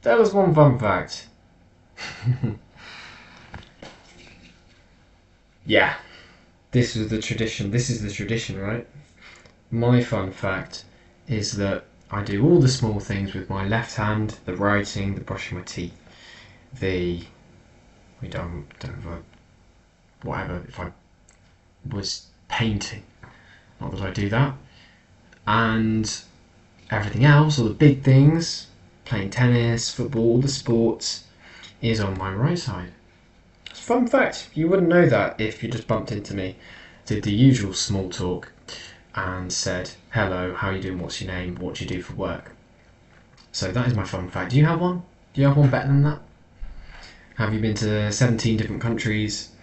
That was one fun fact. Yeah, this was the tradition. This is the tradition, right? My fun fact is that I do all the small things with my left hand: the writing, the brushing my teeth, the we don't whatever. If I was painting, not that I do that, and everything else, all the big things, playing tennis, football, all the sports, is on my right side. Fun fact, you wouldn't know that if you just bumped into me, did the usual small talk, and said, hello, how you doing, what's your name, what do you do for work? So that is my fun fact. Do you have one? Do you have one better than that? Have you been to 17 different countries?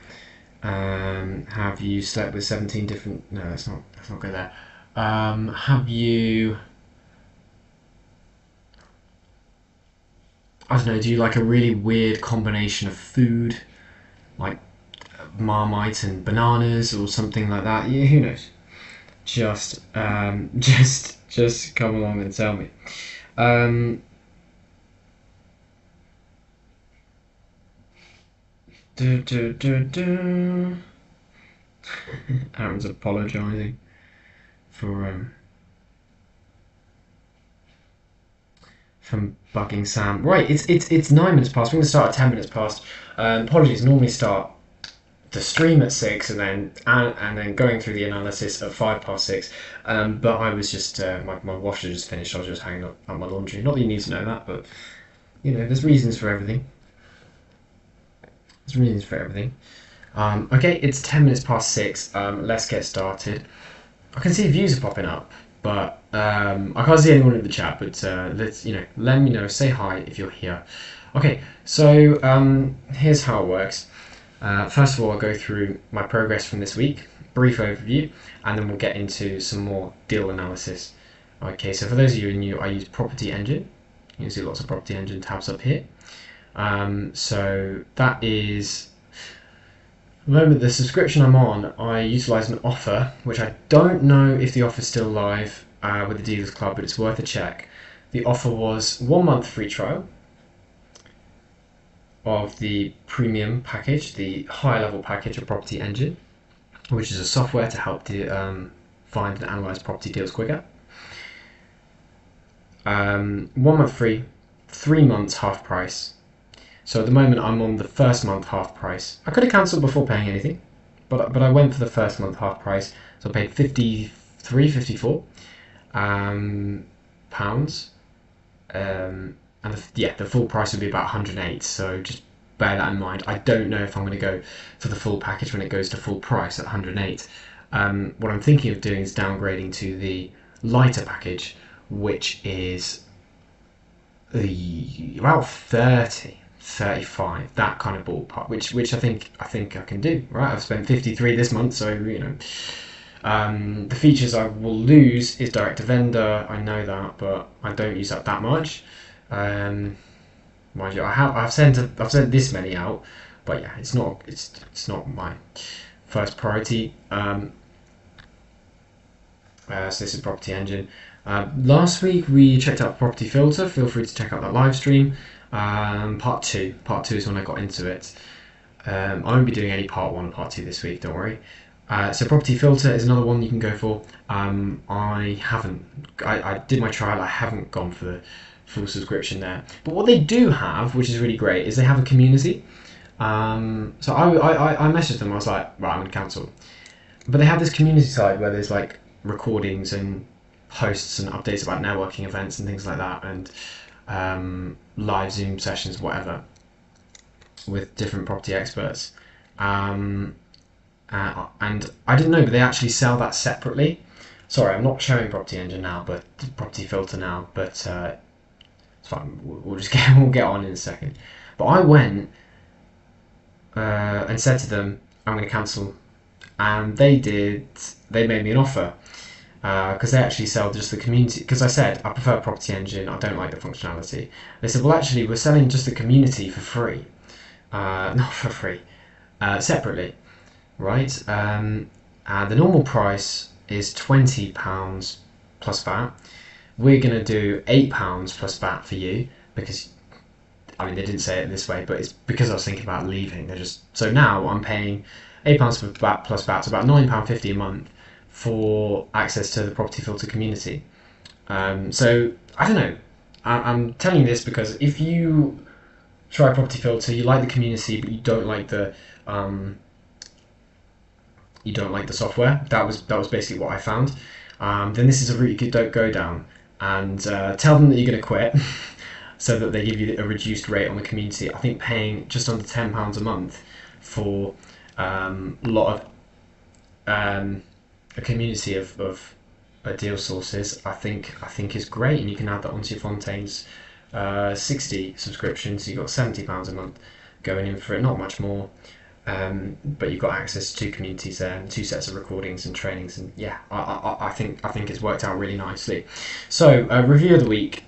Have you slept with 17 different... No, let's not go there. Have you... I don't know, do you like a really weird combination of food? Like Marmite and bananas or something like that? Yeah, who knows? Just come along and tell me. Um, Aaron's apologising for from bugging Sam. Right, it's 9 minutes past. We're going to start at 10 minutes past. Apologies. Normally start the stream at 6 and then going through the analysis at 5 past 6. But I was just my washer just finished. I was just hanging up my laundry. Not that you need to know that, but you know, there's reasons for everything. There's reasons for everything. Okay, it's 10 minutes past 6. Let's get started. I can see views are popping up, but I can't see anyone in the chat. But let me know. Say hi if you're here. Okay, so here's how it works. First of all, I'll go through my progress from this week, brief overview, and then we'll get into some more deal analysis. Okay, so for those of you who are new, I use Property Engine. You can see lots of Property Engine tabs up here. So that is the moment the subscription I'm on. I utilise an offer, which I don't know if the offer's still live with the Dealers Club, but it's worth a check. The offer was 1 month free trial of the premium package, the high level package of Property Engine, which is a software to help find and analyse property deals quicker. 1 month free, 3 months half price. So at the moment I'm on the first month half price. I could have cancelled before paying anything, but I went for the first month half price. So I paid 54 pounds. And the full price would be about 108, so just bear that in mind. I don't know if I'm going to go for the full package when it goes to full price at 108. What I'm thinking of doing is downgrading to the lighter package, which is about 30, 35, that kind of ballpark, which I think I can do. Right, I've spent 53 this month, so you know. The features I will lose is direct to vendor. I know that, but I don't use that much. Mind you, I've sent this many out, but yeah, it's not my first priority. So this is Property Engine. Last week we checked out Property Filter. Feel free to check out that live stream. Part two is when I got into it. I won't be doing any part 1 and part 2 this week, don't worry. So Property Filter is another one you can go for. I did my trial. I haven't gone for the full subscription there, but what they do have, which is really great, is they have a community. So I messaged them. I was like, right, I'm gonna cancel, but they have this community side where there's like recordings and posts and updates about networking events and things like that, and live Zoom sessions, whatever, with different property experts. And I didn't know, but they actually sell that separately. Sorry, I'm not showing Property Engine now, but Property Filter now, but it's fine. We'll get on in a second. But I went and said to them, I'm going to cancel, and they did. They made me an offer because they actually sell just the community. Because I said I prefer Property Engine, I don't like the functionality. They said, well, actually, we're selling just the community for free, not for free, separately, right? The normal price is £20 plus VAT. We're going to do £8 plus VAT for you because I mean, they didn't say it this way, but it's because I was thinking about leaving. So now I'm paying £8 for VAT plus VAT, so about £9.50 a month for access to the property filter community. So I don't know. I'm telling you this because if you try property filter, you like the community, but you don't like the software. That was basically what I found. Then this is a really good go down, and tell them that you're going to quit, so that they give you a reduced rate on the community. I think paying just under £10 a month for a lot of a community of deal sources, I think is great, and you can add that onto your Fontaine's 60 subscriptions. So you've got £70 a month going in for it, not much more. But you've got access to 2 communities there, and 2 sets of recordings and trainings, and yeah, I think it's worked out really nicely. So review of the week,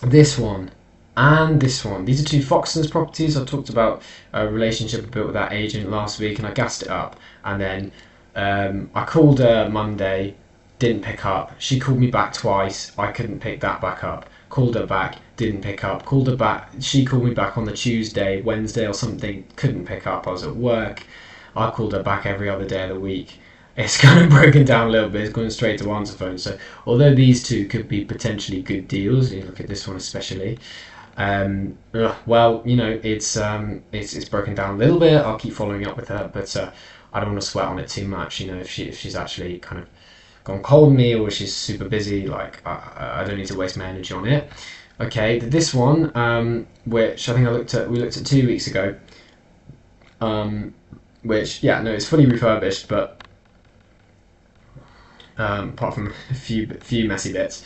this one and this one. These are 2 Foxton's properties. I talked about a relationship I built with that agent last week, and I gassed it up, and then I called her Monday, didn't pick up. She called me back twice, I couldn't pick that back up. Called her back, didn't pick up. Called her back, she called me back on the Tuesday, Wednesday or something, couldn't pick up. I was at work. I called her back every other day of the week. It's kind of broken down a little bit. It's going straight to answer phone. So although these 2 could be potentially good deals, you look at this one especially, well, you know, it's broken down a little bit. I'll keep following up with her, but I don't want to sweat on it too much. You know, if she's actually kind of gone cold on me, or she's super busy, like I don't need to waste my energy on it. Okay, this one, which I think we looked at 2 weeks ago, which, yeah, no, it's fully refurbished, but apart from a few messy bits,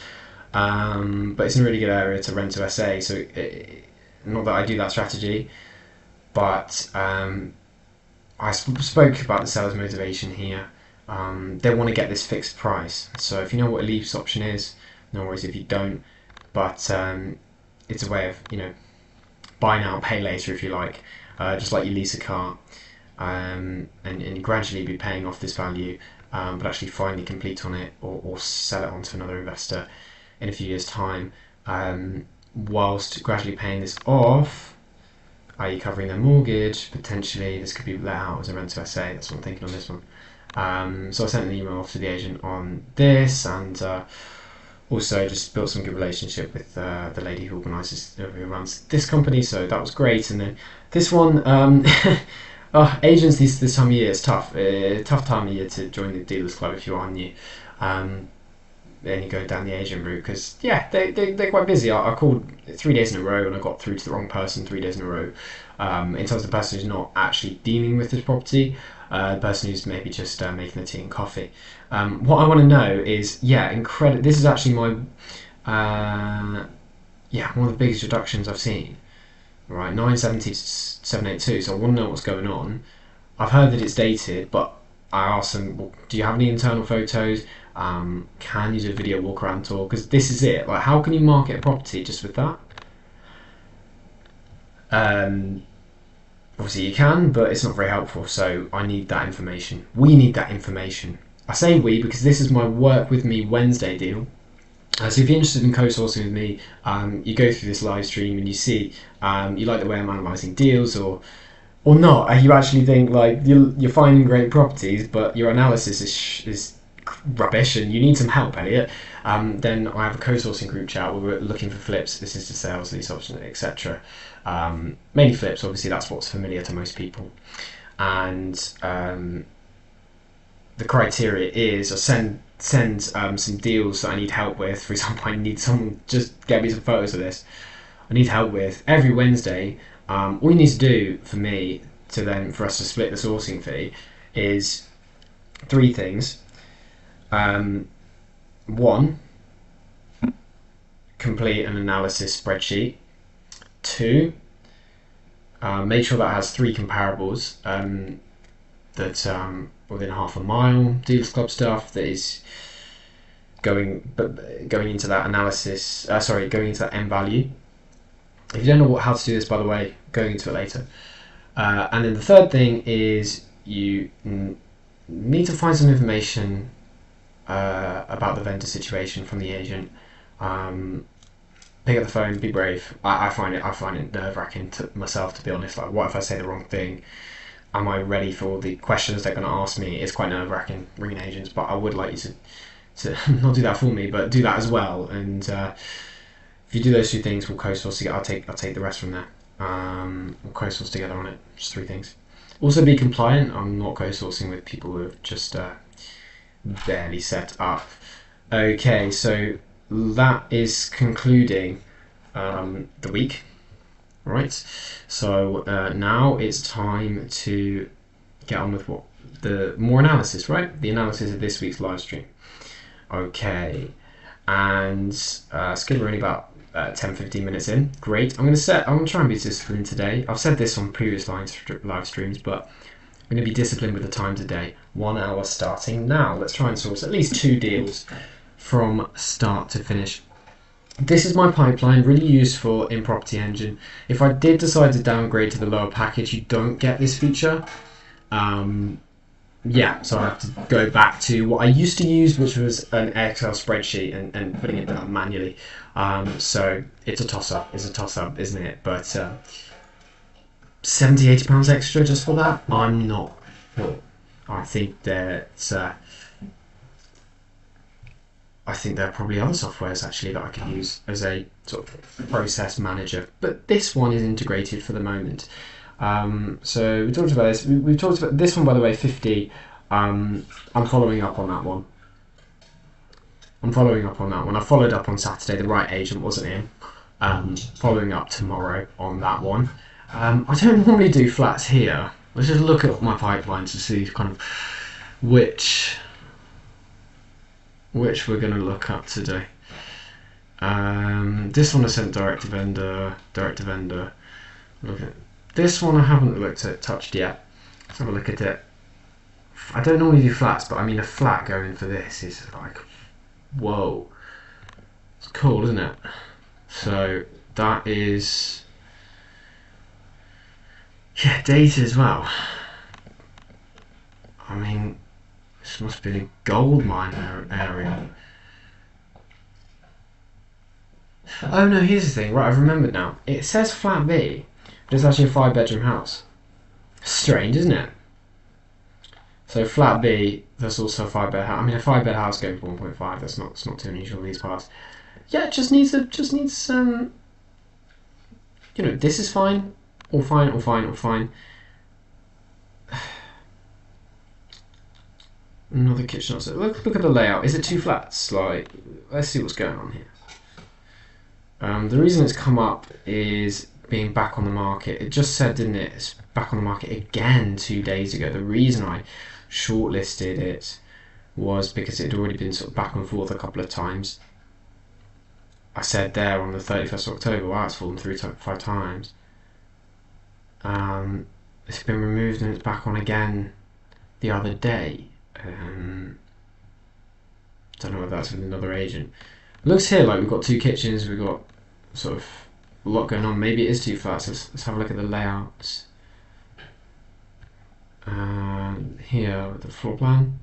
but it's in a really good area to rent to SA. So not that I do that strategy, but I spoke about the seller's motivation here. They want to get this fixed price. So if you know what a lease option is, no worries if you don't. But it's a way of, you know, buy now, pay later, if you like, just like you lease a car, and gradually be paying off this value, but actually finally complete on it, or sell it on to another investor in a few years' time, whilst gradually paying this off, i.e. covering their mortgage. Potentially this could be let out as a rent to SA. That's what I'm thinking on this one. So I sent an email off to the agent on this, and also just built some good relationship with the lady who runs this company, so that was great. And then this one, agents this time of year is tough. Tough time of year to join the dealers club if you are new. Then you go down the agent route, because yeah, they're quite busy. I called 3 days in a row, and I got through to the wrong person 3 days in a row. In terms of the person who's not actually dealing with this property, the person who's maybe just making the tea and coffee. What I want to know is, this is actually my one of the biggest reductions I've seen. Right, 970 to 782. So I want to know what's going on. I've heard that it's dated, but I asked them, well, do you have any internal photos? Can you do a video walk around tour? Because this is it. Like, how can you market a property just with that? Obviously you can, but it's not very helpful, so I need that information. We need that information. I say we because this is my Work With Me Wednesday deal. So if you're interested in co-sourcing with me, you go through this live stream and you see you like the way I'm analysing deals, or not. You actually think like you're finding great properties, but your analysis is rubbish and you need some help, Elliot. Then I have a co-sourcing group chat where we're looking for flips, this is to sales, lease options, etc. Mainly flips, obviously that's what's familiar to most people. And the criteria is I send some deals that I need help with. For example, I need someone just get me some photos of this. I need help with every Wednesday. All you need to do for us to split the sourcing fee is 3 things. 1, complete an analysis spreadsheet. 2, make sure that has 3 comparables that within half a mile, dealers club stuff that is going into that analysis. Going into that end value. If you don't know how to do this, by the way, going into it later. And then the 3rd thing is you need to find some information about the vendor situation from the agent. pick up the phone, be brave. I find it nerve-wracking to myself, to be honest. Like, what if I say the wrong thing? Am I ready for all the questions they're going to ask me? It's quite nerve-wracking ringing agents, but I would like you to not do that for me, but do that as well. And if you do those two things, we'll co-source together. I'll take the rest from there. We'll co-source together on it. Just 3 things. Also, be compliant. I'm not co-sourcing with people who have just barely set up. Okay, so that is concluding the week. Right, so now it's time to get on with what the more analysis, right? The analysis of this week's live stream. Okay, and Skip, we're only about 10-15 minutes in. Great. I'm going to try and be disciplined today. I've said this on previous live streams, but I'm going to be disciplined with the time today. 1 hour starting now. Let's try and source at least 2 deals from start to finish. This is my pipeline, really useful in Property Engine. If I did decide to downgrade to the lower package, you don't get this feature. Yeah, so I have to go back to what I used to use, which was an Excel spreadsheet and putting it down manually. So it's a toss-up. It's a toss-up, isn't it? But £70-80 extra just for that? I'm not sure. I think that I think there are probably other softwares actually that I could use as a sort of process manager, but this one is integrated for the moment. So we talked about this. We've talked about this one, by the way, 50. I'm following up on that one. I followed up on Saturday. The right agent wasn't in. Following up tomorrow on that one. I don't normally do flats here. Let's just look at my pipeline to see kind of which we're going to look at today. This one I sent direct to vendor. Look at this one. I haven't looked at, touched yet. Let's have a look at it. I don't normally do flats, but I mean a flat going for this is like, whoa, it's cool, isn't it? So that is, yeah, data as well. I mean, this must be a gold mine area. Oh no, here's the thing. Right, I've remembered now. It says flat B, but it's actually a 5-bedroom house. Strange, isn't it? So flat B, there's also a 5-bed house. I mean, a 5-bed house going for 1.5. That's not too unusual in these parts. Yeah, it just needs you know, this is fine, or fine. Another kitchen upstairs. Look at the layout. Is it 2 flats? Like, let's see what's going on here. The reason it's come up is being back on the market. It just said, didn't it? It's back on the market again 2 days ago. The reason I shortlisted it was because it had already been sort of back and forth a couple of times. I said there on the 31st of October, wow, it's fallen through 5 times. It's been removed and it's back on again the other day. Don't know whether that's with another agent. It looks here like we've got 2 kitchens, we've got sort of a lot going on. Maybe it is 2 flats. Let's have a look at the layouts. Here with the floor plan.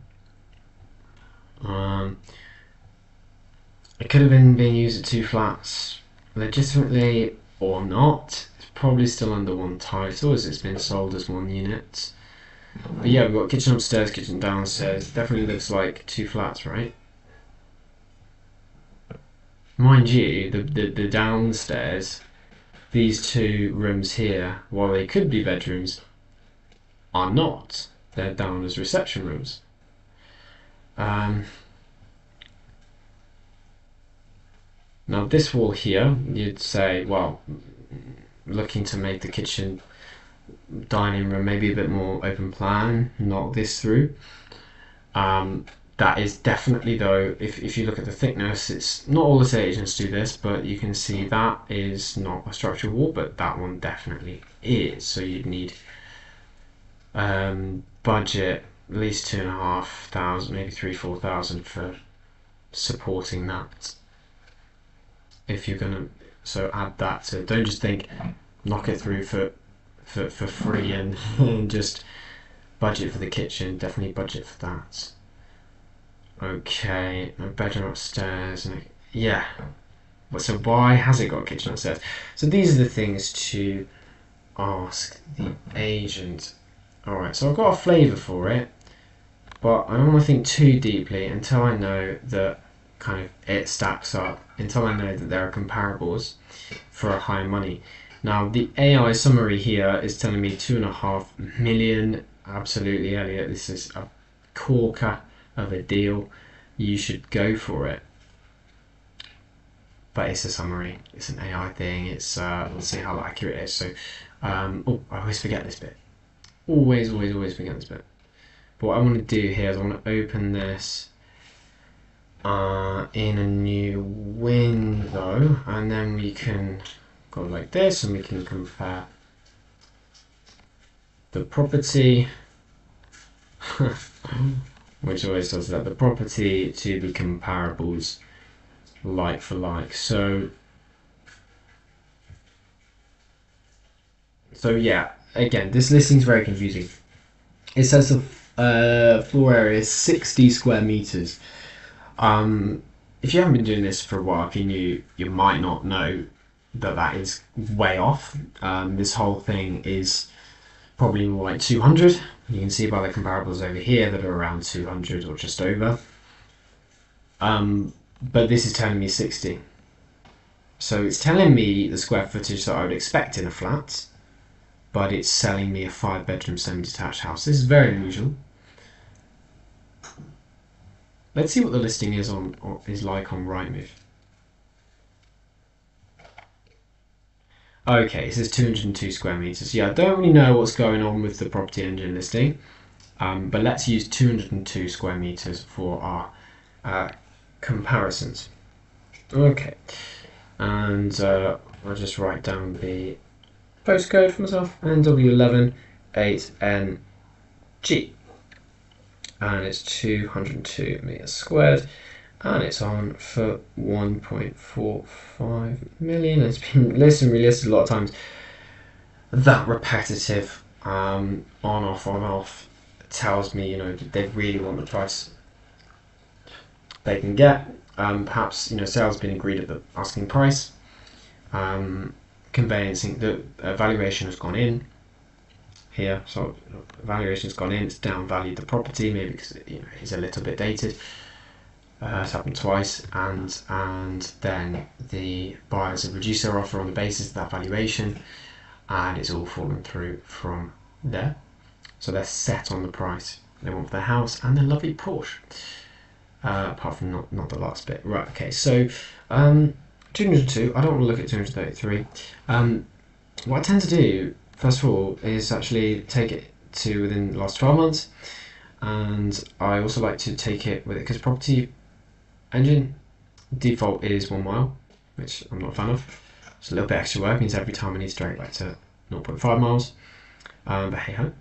It could have been being used at 2 flats, legitimately or not. It's probably still under one title as it's been sold as 1 unit. But yeah, we've got kitchen upstairs, kitchen downstairs. Definitely looks like 2 flats, right? Mind you, the downstairs, these 2 rooms here, while they could be bedrooms, are not. They're down as reception rooms. Now this wall here, you'd say, well, looking to make the kitchen dining room maybe a bit more open plan, knock this through. That is definitely, though, if you look at the thickness, it's not all estate agents do this, but you can see that is not a structural wall, but that one definitely is. So you'd need budget at least 2,500, maybe 3,000-4,000 for supporting that. If you're gonna, so add that to, don't just think knock it through for free and just budget for the kitchen. Definitely budget for that. Okay, a bedroom upstairs, and yeah, So why has it got a kitchen upstairs? So these are the things to ask the agent. Alright, so I've got a flavour for it, but I don't want to think too deeply until I know that kind of it stacks up, until I know that there are comparables for a higher money. Now the AI summary here is telling me 2.5 million. Absolutely, Elliot, this is a corker of a deal. You should go for it. But it's a summary, it's an AI thing, it's let's see how accurate it is. So oh, I always forget this bit. Always forget this bit. But what I want to do here is I want to open this in a new window, and then we can go like this and we can compare the property which always does that, the property to the comparables like for like. So yeah, again, this listing is very confusing. It says the floor area is 60 square meters. If you haven't been doing this for a while, you might not know that is way off. This whole thing is probably more like 200. You can see by the comparables over here that are around 200 or just over. But this is telling me 60. So it's telling me the square footage that I would expect in a flat, but it's selling me a 5-bedroom semi-detached house. This is very unusual. Let's see what the listing is like on Rightmove. Okay, it says 202 square meters. Yeah, I don't really know what's going on with the property engine listing, but let's use 202 square meters for our comparisons. Okay, and I'll just write down the postcode for myself, NW11 8NG, and it's 202 meters squared, and it's on for 1.45 million. It's been relisted a lot of times. That repetitive on off tells me, they really want the price they can get. Perhaps sales been agreed at the asking price. Conveyancing, the valuation has gone in here, so valuation has gone in. It's downvalued the property, maybe because it's a little bit dated. It's happened twice, and then the buyers have reduced their offer on the basis of that valuation, and it's all fallen through from there. So they're set on the price they want for their house and their lovely Porsche. Apart from not the last bit. Right, okay, so 202, I don't want to look at 233. What I tend to do, first of all, is actually take it to within the last 12 months, and I also like to take it with it, because property engine default is 1 mile, which I'm not a fan of. It's a little bit extra work, means every time I need to drag it back to 0.5 miles, but hey ho.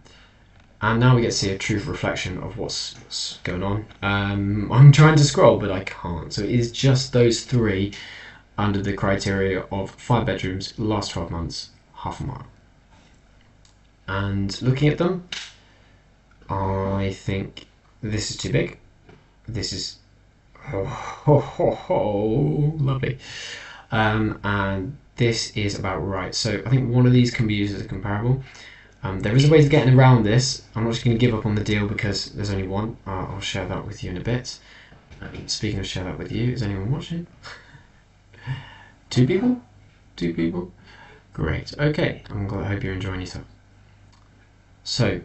And now we get to see a true reflection of what's going on. I'm trying to scroll, but I can't. So it is just those 3 under the criteria of 5 bedrooms, last 12 months, half a mile. And looking at them, I think this is too big. This is lovely. And this is about right. So I think one of these can be used as a comparable. There is a way of getting around this. I'm not just going to give up on the deal because there's only one. I'll share that with you in a bit. Speaking of share that with you, is anyone watching? 2 people? 2 people? Great. Okay. I hope you're enjoying yourself. So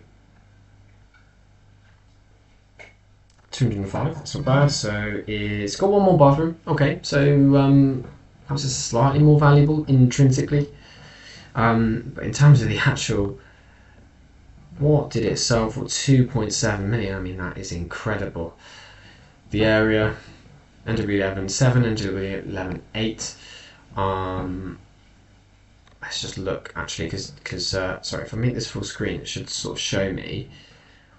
205. That's not bad. So it's got 1 more bathroom. Okay. So perhaps it's slightly more valuable intrinsically. But in terms of the actual, what did it sell for? 2.7 million. I mean, that is incredible. The area, NW11 7, NW11 8. Let's just look actually, because sorry, if I make this full screen, it should sort of show me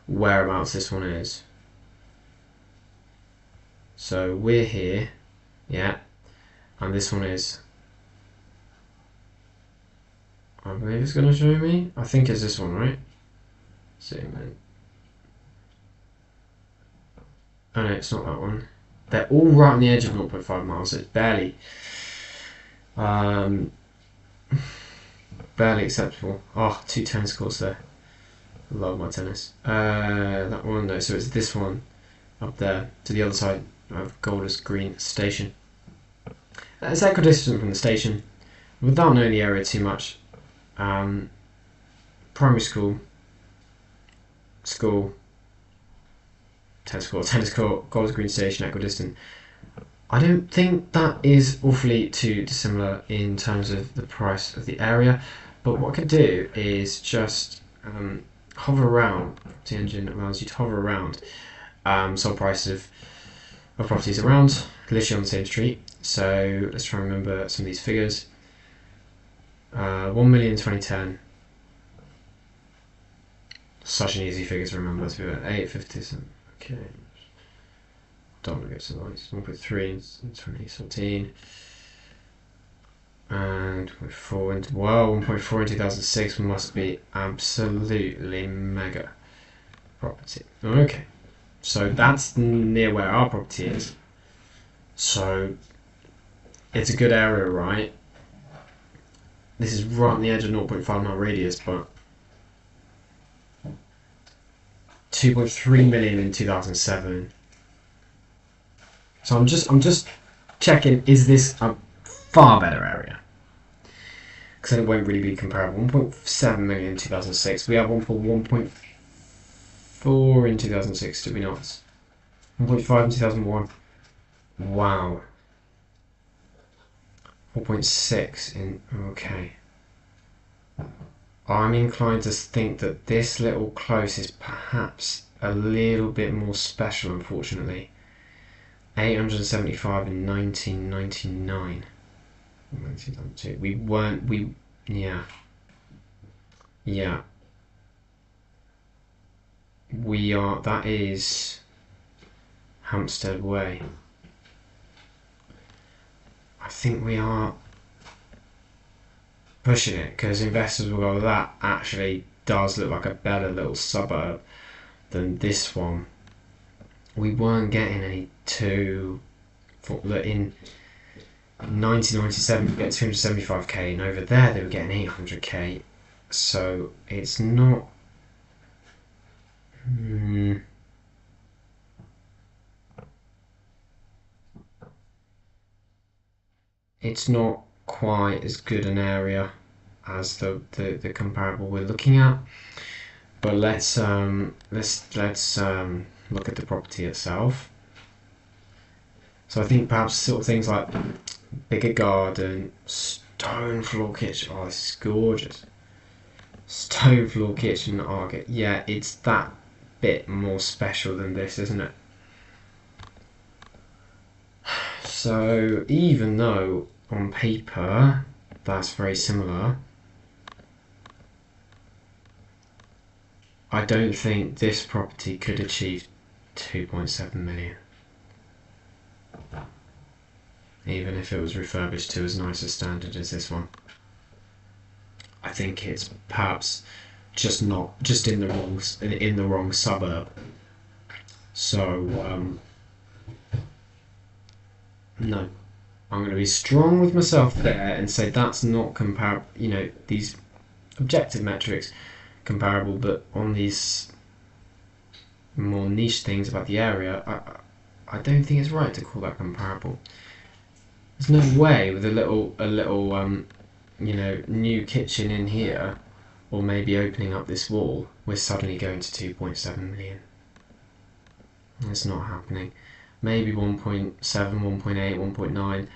whereabouts this one is. So we're here, yeah, and this one is, I believe it's going to show me. I think it's this one, right? Zoom in. Oh no, it's not that one. They're all right on the edge of 0.5 miles, so it's barely Barely acceptable. Oh, 2 tennis courts there. I love my tennis. That one though, so it's this one up there to the other side of Golders Green Station. It's equidistant from the station. Without knowing the area too much, primary school, tennis court, Golders Green Station, equidistant. I don't think that is awfully too dissimilar in terms of the price of the area, but what I could do is just hover around. The engine allows you to hover around sold prices of properties around, literally on the same street. So let's try and remember some of these figures. 1 million in 2010. Such an easy figure to remember. To be 850. Okay. Don't want to go to the lines. 1.3 in 2017. And 1.4 into 1.4 in 2006 must be absolutely mega property. Okay. So that's near where our property is. So it's a good area, right? This is right on the edge of 0.5 mile radius, but 2.3 million in 2007. So I'm just checking, is this a far better area? Because then it won't really be comparable. 1.7 million in 2006. We have one for 1.4 in 2006, did we not? 1.5 in 2001. Wow. 4.6 in... Okay. I'm inclined to think that this little close is perhaps a little bit more special, unfortunately. 875 in 1999. 1992. Yeah. We are, that is Hampstead Way. I think we are pushing it, because investors will go, that actually does look like a better little suburb than this one. We weren't getting any in 1997 you get 275k, and over there they were getting 800k. So it's not it's not quite as good an area as the comparable we're looking at. But let's look at the property itself. So I think perhaps sort of things like bigger garden, stone floor kitchen. Oh, this is gorgeous. Stone floor kitchen, yeah, it's that bit more special than this, isn't it? So even though on paper that's very similar, I don't think this property could achieve 2.7 million. Even if it was refurbished to as nice a standard as this one. I think it's perhaps just in the wrong suburb. So no, I'm going to be strong with myself there and say that's not comparable. You know, these objective metrics comparable, but on these more niche things about the area, I don't think it's right to call that comparable. There's no way with a little new kitchen in here, or maybe opening up this wall, we're suddenly going to 2.7 million. It's not happening. Maybe 1.7, 1.8, 1.9,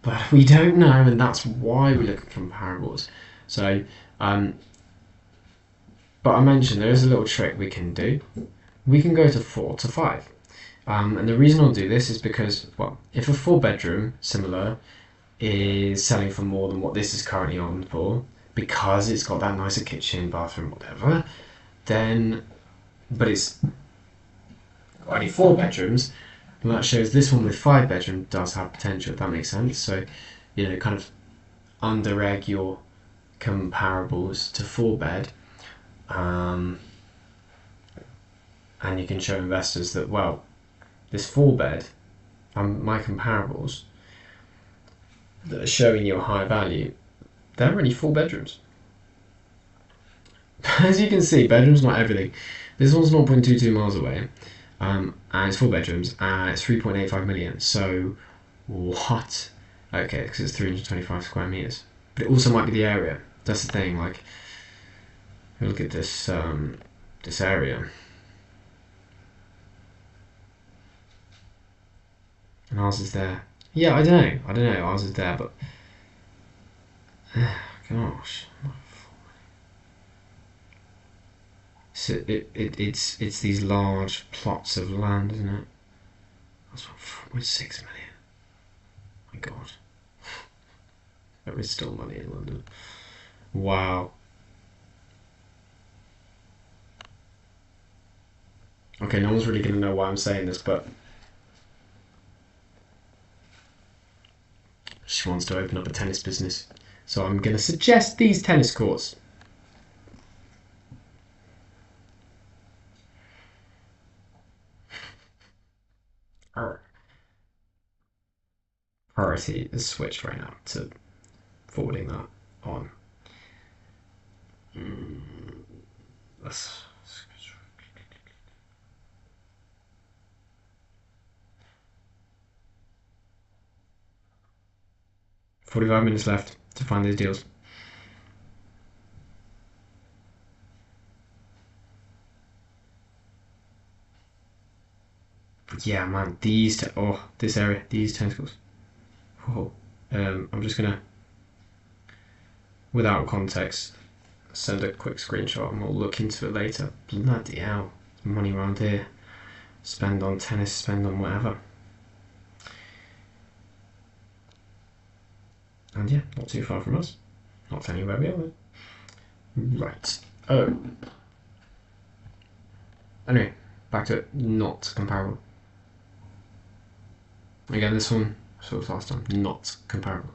but we don't know, and that's why we look at comparables. So, but I mentioned there is a little trick we can do. We can go to 4 to 5. And the reason I'll do this is because, well, if a 4-bedroom similar is selling for more than what this is currently on for, because it's got that nicer kitchen, bathroom, whatever, then, but it's got only 4 bedrooms, and that shows this one with 5 bedroom does have potential, if that makes sense. So, you know, kind of under-egg your comparables to 4-bed, and you can show investors that, well, this 4-bed, my comparables, that are showing you a higher value, they're really 4 bedrooms. As you can see, bedrooms not everything. This one's 0.22 miles away, and it's 4 bedrooms, and it's 3.85 million. So, what? Okay, because it's 325 square meters. But it also might be the area. That's the thing. Like, look at this this area, and ours is there. Yeah, I don't know. Ours is there, but gosh. So it's these large plots of land, isn't it? That's 4.6 million. My God, there is still money in London. Wow. Okay, no one's really going to know why I'm saying this, but she wants to open up a tennis business. So I'm going to suggest these tennis courts. Priority is switched right now to forwarding that on. That's 45 minutes left to find these deals. Yeah, man, this area, these tennis courts. Oh, I'm just gonna, without context, send a quick screenshot and we'll look into it later. Bloody hell, money around here. Spend on tennis, spend on whatever. And yeah, not too far from us. Not telling you where we are. Right. Oh. Anyway, back to it. Not comparable. Again, this one, sort of last time, not comparable.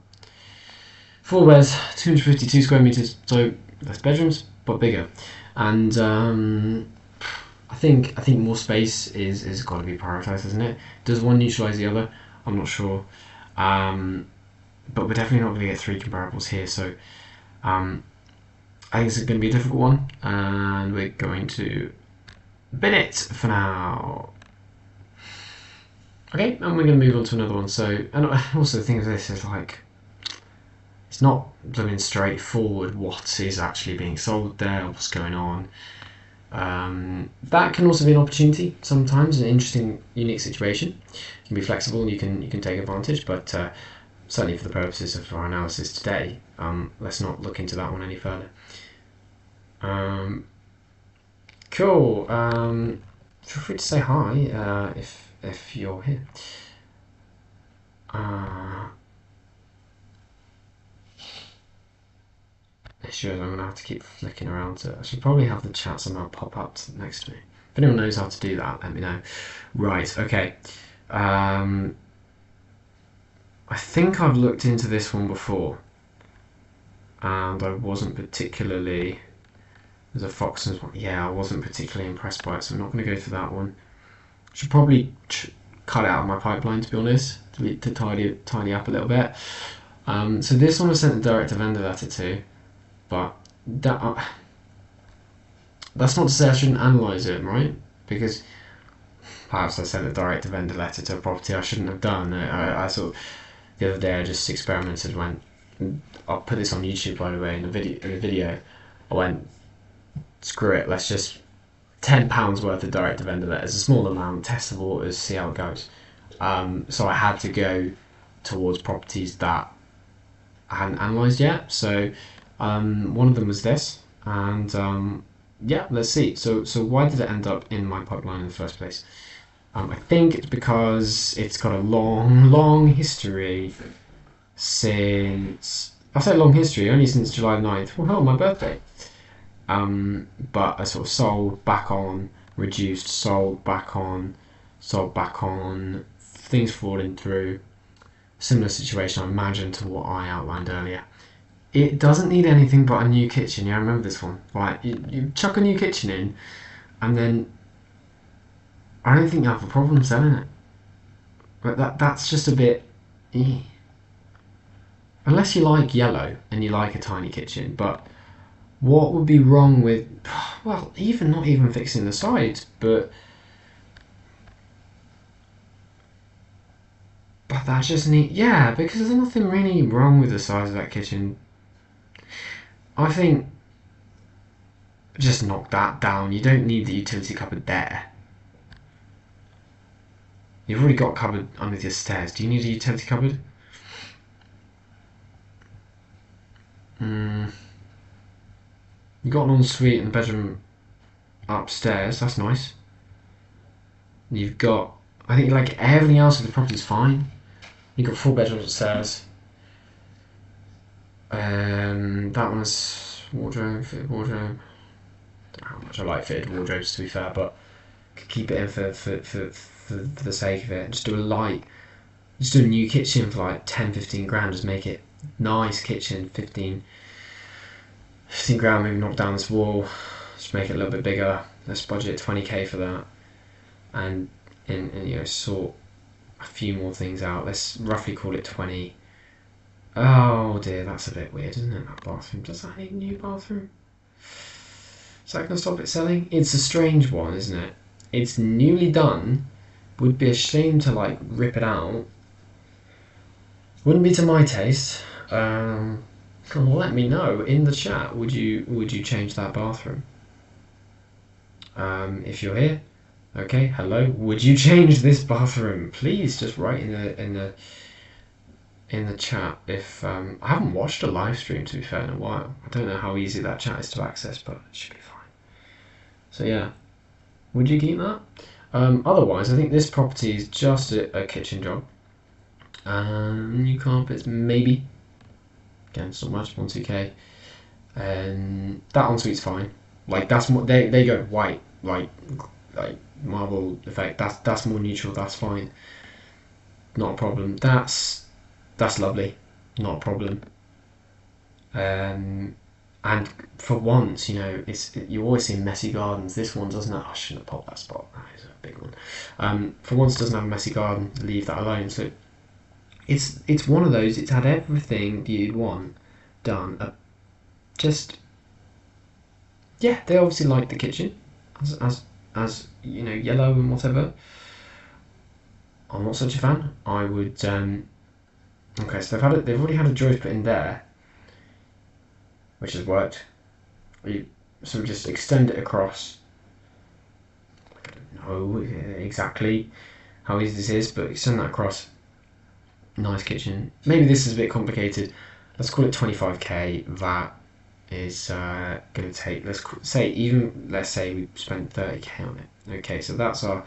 4 beds, 252 square meters, so less bedrooms, but bigger. And I think more space is got to be prioritised, isn't it? Does one neutralise the other? I'm not sure. But we're definitely not going to get 3 comparables here, so I think this is going to be a difficult one, and we're going to bin it for now. Okay, and we're going to move on to another one. So, and also the thing with this is like, it's not blooming straightforward what is actually being sold there, what's going on. That can also be an opportunity sometimes, an interesting, unique situation. You can be flexible and you can take advantage, but certainly for the purposes of our analysis today, let's not look into that one any further. Cool. Feel free to say hi if you're here. It shows I'm going to have to keep flicking around to it. I should probably have the chat somehow pop up next to me. If anyone knows how to do that, let me know. Right, okay. I think I've looked into this one before, and I wasn't particularly... There's a Foxton's one. Yeah, I wasn't particularly impressed by it, so I'm not going to go for that one. I should probably cut it out of my pipeline, to be honest, to tidy up a little bit. So this one I sent a direct to vendor letter to, but that's not to say I shouldn't analyse it, right? Because perhaps I sent a direct to vendor letter to a property I shouldn't have done. I sort of, the other day I just experimented. I'll put this on YouTube, by the way, in the video. I went, screw it, let's just £10 worth of direct to vendor letters, a small amount, test the waters, see how it goes. So I had to go towards properties that I hadn't analysed yet. So one of them was this, and yeah, let's see. So why did it end up in my pipeline in the first place? I think it's because it's got a long history since... I say long history, only since July 9th. Well, my birthday. But I sort of sold back on, reduced, sold back on, things falling through. Similar situation, I imagine, to what I outlined earlier. It doesn't need anything but a new kitchen. Yeah, I remember this one. Like, you chuck a new kitchen in, and then I don't think you have a problem selling it. But that's just a bit... unless you like yellow and you like a tiny kitchen. But what would be wrong with, well, even not even fixing the sides, but that just because there's nothing really wrong with the size of that kitchen. I think just knock that down. You don't need the utility cupboard there. You've already got a cupboard under your stairs. Do you need a utility cupboard? You got an ensuite in the bedroom upstairs. That's nice. You've got, I think, like everything else of the property is fine. You've got 4 bedrooms upstairs. That one's fitted wardrobe. I don't know how much I like fitted wardrobes, to be fair, but could keep it in for the sake of it. Just do a new kitchen for like 10-15 grand. Just make it nice kitchen. 15 grand. Maybe knock down this wall. Just make it a little bit bigger. Let's budget 20k for that, and sort a few more things out. Let's roughly call it 20. Oh dear, that's a bit weird, isn't it? That bathroom. Does that need a new bathroom? Is that going to stop it selling? It's a strange one, isn't it? It's newly done. Would be a shame to like rip it out. Wouldn't be to my taste. Let me know in the chat. Would you change that bathroom? If you're here, okay. Hello. Would you change this bathroom? Please just write in the chat. If I haven't watched a live stream, to be fair, in a while. I don't know how easy that chat is to access, but it should be fine. So yeah, would you keep that? Otherwise, I think this property is just a kitchen job. New carpets, maybe. Again, it's not much, 1-2k. And that ensuite's fine. Like that's more, they go white, like marble effect. That's more neutral. That's fine. Not a problem. That's lovely. Not a problem. And for once, you always see messy gardens. This one doesn't have, I shouldn't have popped that spot. That is a big one. For once, it doesn't have a messy garden. Leave that alone. So it's one of those. It's had everything you'd want done. They obviously like the kitchen, as yellow and whatever. I'm not such a fan. I would. Okay, so they've already had a joist put in there, which has worked. So we just extend it across. I don't know exactly how easy this is, but extend that across. Nice kitchen. Maybe this is a bit complicated. Let's call it 25k. That is going to take, let's say we spent 30k on it. Okay, so that's our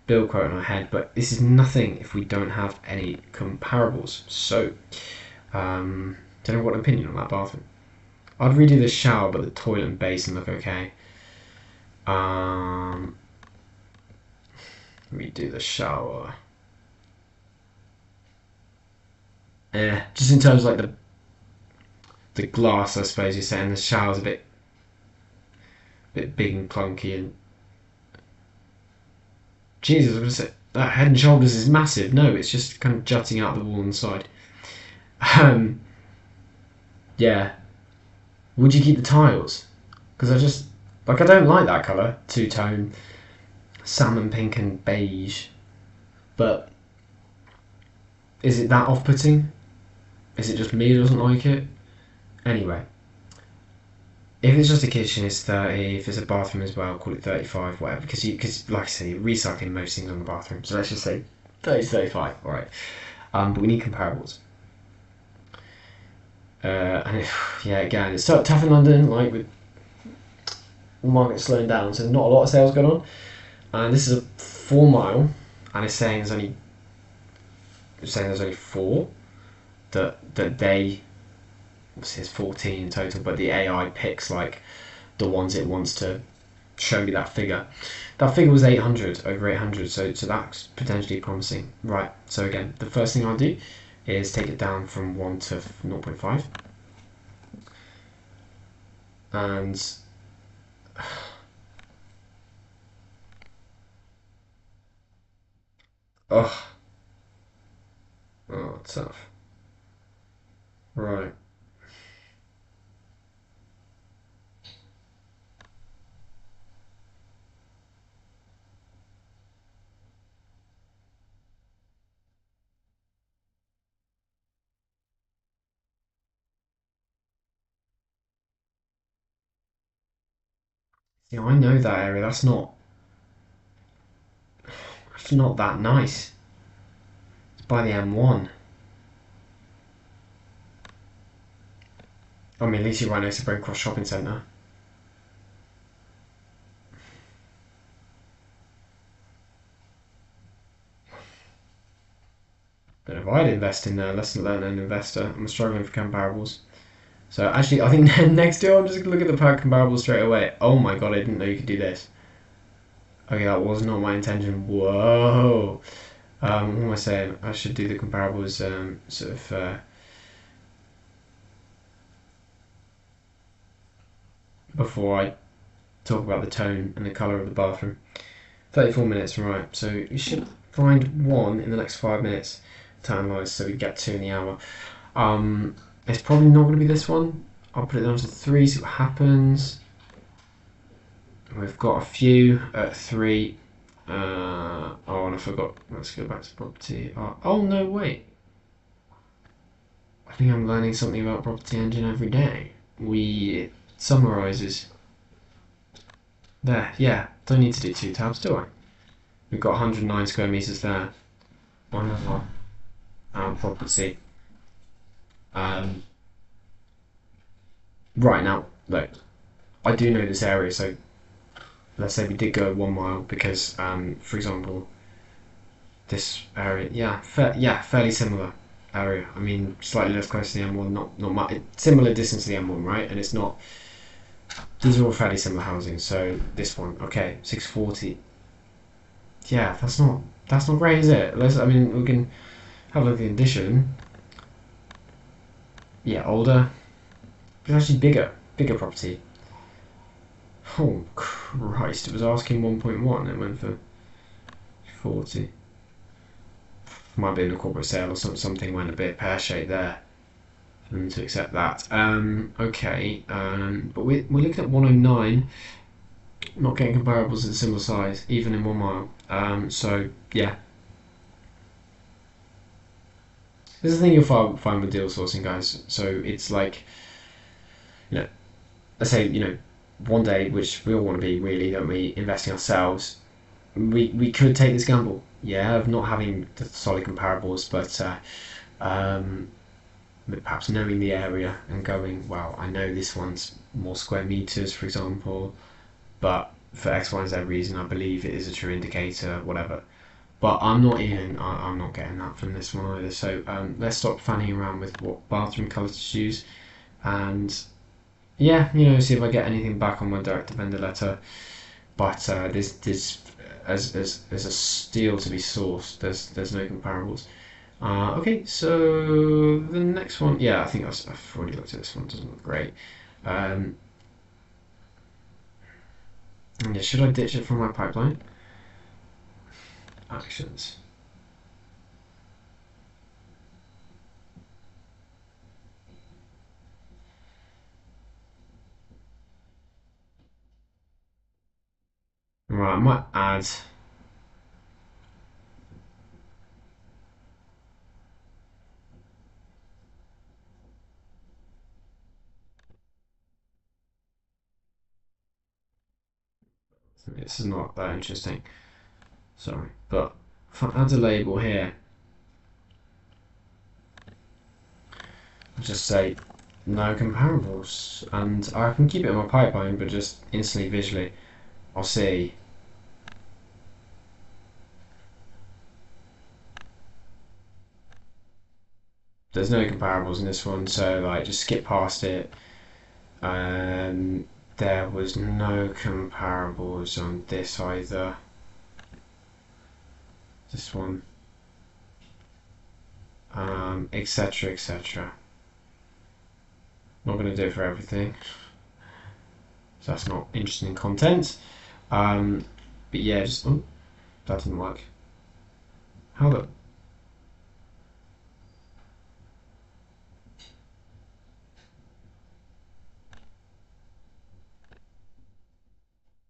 build quote in our head, but this is nothing if we don't have any comparables. So, don't know what opinion on that bathroom. I'd redo the shower, but the toilet and basin look okay. Redo the shower. Just in terms of like the glass, I suppose you're saying the shower's a bit big and clunky, and Jesus, I was gonna say that Head and Shoulders is massive. No, it's just kind of jutting out the wall on the side. Yeah. Would you keep the tiles? Because I don't like that colour, two-tone, salmon pink and beige. But is it that off-putting? Is it just me who doesn't like it? Anyway, if it's just a kitchen, it's 30. If it's a bathroom as well, call it 35, whatever. Because like I say, you're recycling most things on the bathroom. So let's just say 30 to 35. All right. But we need comparables. Again, it's tough in London, like with the market slowing down, so not a lot of sales going on. And this is a 4 mile, and it's saying there's only 4 that they. Obviously, there's 14 in total, but the AI picks like the ones it wants to show me that figure. That figure was 800, over 800, so that's potentially promising. Right, so again, the first thing I'll do is take it down from 1 to 0.5. And oh, tough. Right. You know, I know that area. That's not that nice. It's by the M1. I mean, at least you're right next to Brent Cross Shopping Centre. But if I'd invest in there, lesson learned an investor, I'm struggling for comparables. So actually, I think next year I'm just gonna look at the comparables straight away. Oh my god, I didn't know you could do this. Okay, that was not my intention. Whoa. What am I saying? I should do the comparables sort of before I talk about the tone and the colour of the bathroom. 34 minutes, right. So you should find one in the next 5 minutes to analyse so we get two in the hour. It's probably not going to be this one. I'll put it down to 3, see what happens. We've got a few at 3. Oh, and I forgot. Let's go back to property. Oh, no, wait. I think I'm learning something about property engine every day. We summarises. There, yeah. Don't need to do 2 tabs, do I? We've got 109 square metres there. One other property. Right now, look, I do know this area, so let's say we did go 1 mile because, for example, this area, yeah, fairly similar area. I mean, slightly less close to the M1, not much, similar distance to the M1, right? And it's not. These are all fairly similar housing. So this one, okay, 640. Yeah, that's not great, is it? I mean, we can have a look at the addition. Yeah, older. It's actually bigger property. Oh Christ! It was asking 1.1. It went for 40. Might have been a corporate sale or something went a bit pear-shaped there for them to accept that. Okay, but we're looking at 109. Not getting comparables at similar size, even in 1 mile. So yeah, this is the thing you'll find with deal sourcing, guys. So it's like, let's say one day, which we all want to be really, don't we, investing ourselves. We could take this gamble, yeah, of not having the solid comparables, but perhaps knowing the area and going, well, I know this one's more square meters, for example, but for X, Y, and Z reason, I believe it is a true indicator, whatever. But I'm not getting that from this one either. So let's stop fanning around with what bathroom colour to choose, and yeah, see if I get anything back on my direct to vendor letter. But there's as a steel to be sourced. There's no comparables. Okay, so the next one, yeah, I think I've already looked at this one. It doesn't look great. Yeah, should I ditch it from my pipeline? Actions. Right, I might add. This is not that interesting. Sorry, but if I add a label here, I'll just say no comparables, and I can keep it in my pipeline, but just instantly visually, I'll see. There's no comparables in this one, so like just skip past it. There was no comparables on this either. This one, etc., etc. Not going to do it for everything, so that's not interesting content. But yeah, just that didn't work. How the?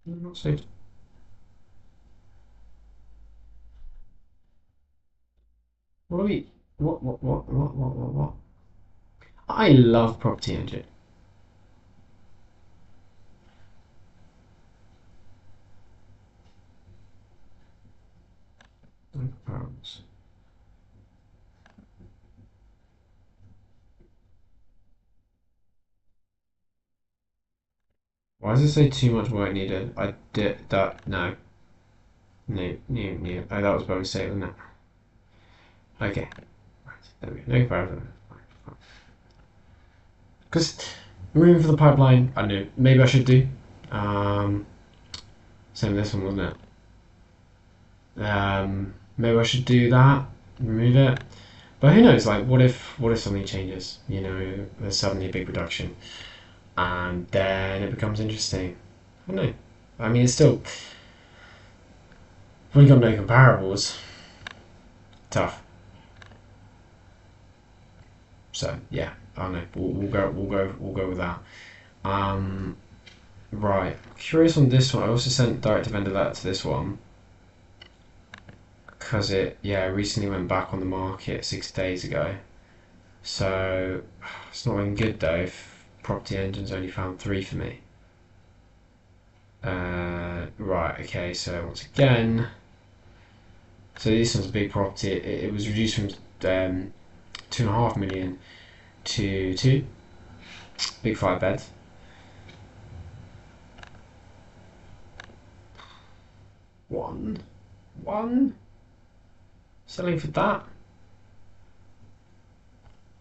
Not saved. What are we? What? I love property engine. No comparables. Why does it say too much work needed? I did that. No. No. Oh, that was by mistake, wasn't it? Okay. Right. There we go. No comparison. Because moving for the pipeline, I don't know. Maybe I should do. Same with this one, wasn't it? Maybe I should do that. Remove it. But who knows? Like, what if something changes? You know, there's suddenly a big reduction, and then it becomes interesting. I don't know. I mean, it's still when you got no comparables, tough. So yeah, I don't know. We'll go with that. Right. Curious on this one. I also sent direct to vendor letter to this one because it recently went back on the market 6 days ago. So it's not looking good though. If Property Engine's only found 3 for me. Right. Okay. So once again, so this one's a big property. It was reduced from 2.5 million to 2. Big 5 beds. One selling for that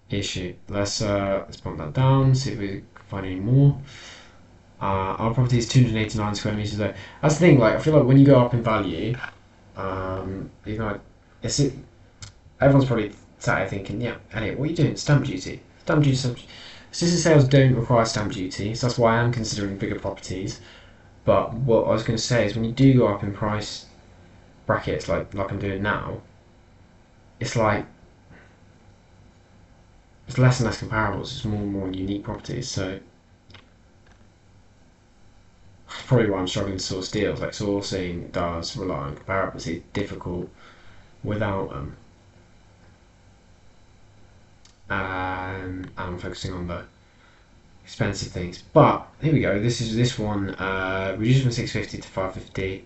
issue. Let's bump that down, see if we can find any more. Our property is 289 square meters though. That's the thing, like I feel like when you go up in value, you know, everyone's probably sat here thinking, yeah, Elliot, what are you doing? Stamp duty. Stamp duty, stamp duty. Citizen sales don't require stamp duty, so that's why I am considering bigger properties. But what I was going to say is when you do go up in price brackets like I'm doing now, it's like it's less and less comparables, it's more and more unique properties, so probably why I'm struggling to source deals. Like sourcing does rely on comparables, it's difficult without them. And I'm focusing on the expensive things. But here we go, this one reduced from 650 to 550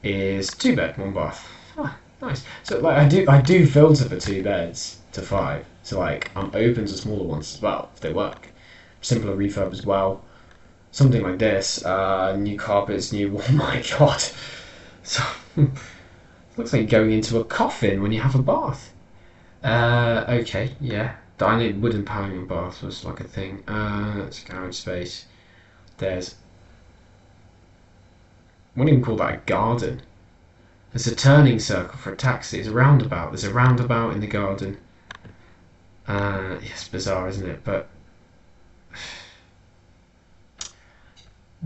is 2 bed, 1 bath. Ah, nice. So like I do filter for 2 beds to 5. So like I'm open to smaller ones as well if they work. Simpler refurb as well. Something like this. New carpets, new. Oh my god. So it looks like going into a coffin when you have a bath. Okay, yeah. I knew wooden paneling in bath was like a thing. It's garage space. There's. I wouldn't even call that a garden. There's a turning circle for a taxi. It's a roundabout. There's a roundabout in the garden. It's bizarre, isn't it? But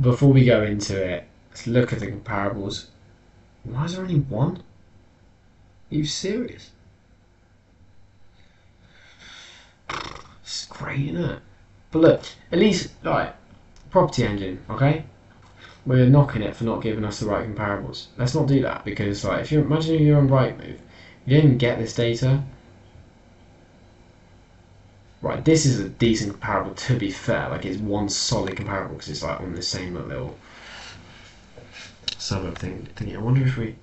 before we go into it, let's look at the comparables. Why is there only one? Are you serious? It's great, isn't it? But look, at least, like, Property Engine, okay? We're knocking it for not giving us the right comparables. Let's not do that because, like, if you imagine you're on Rightmove, you didn't get this data. Right, this is a decent comparable to be fair. Like, it's one solid comparable because it's like on the same little suburb thing. I wonder if we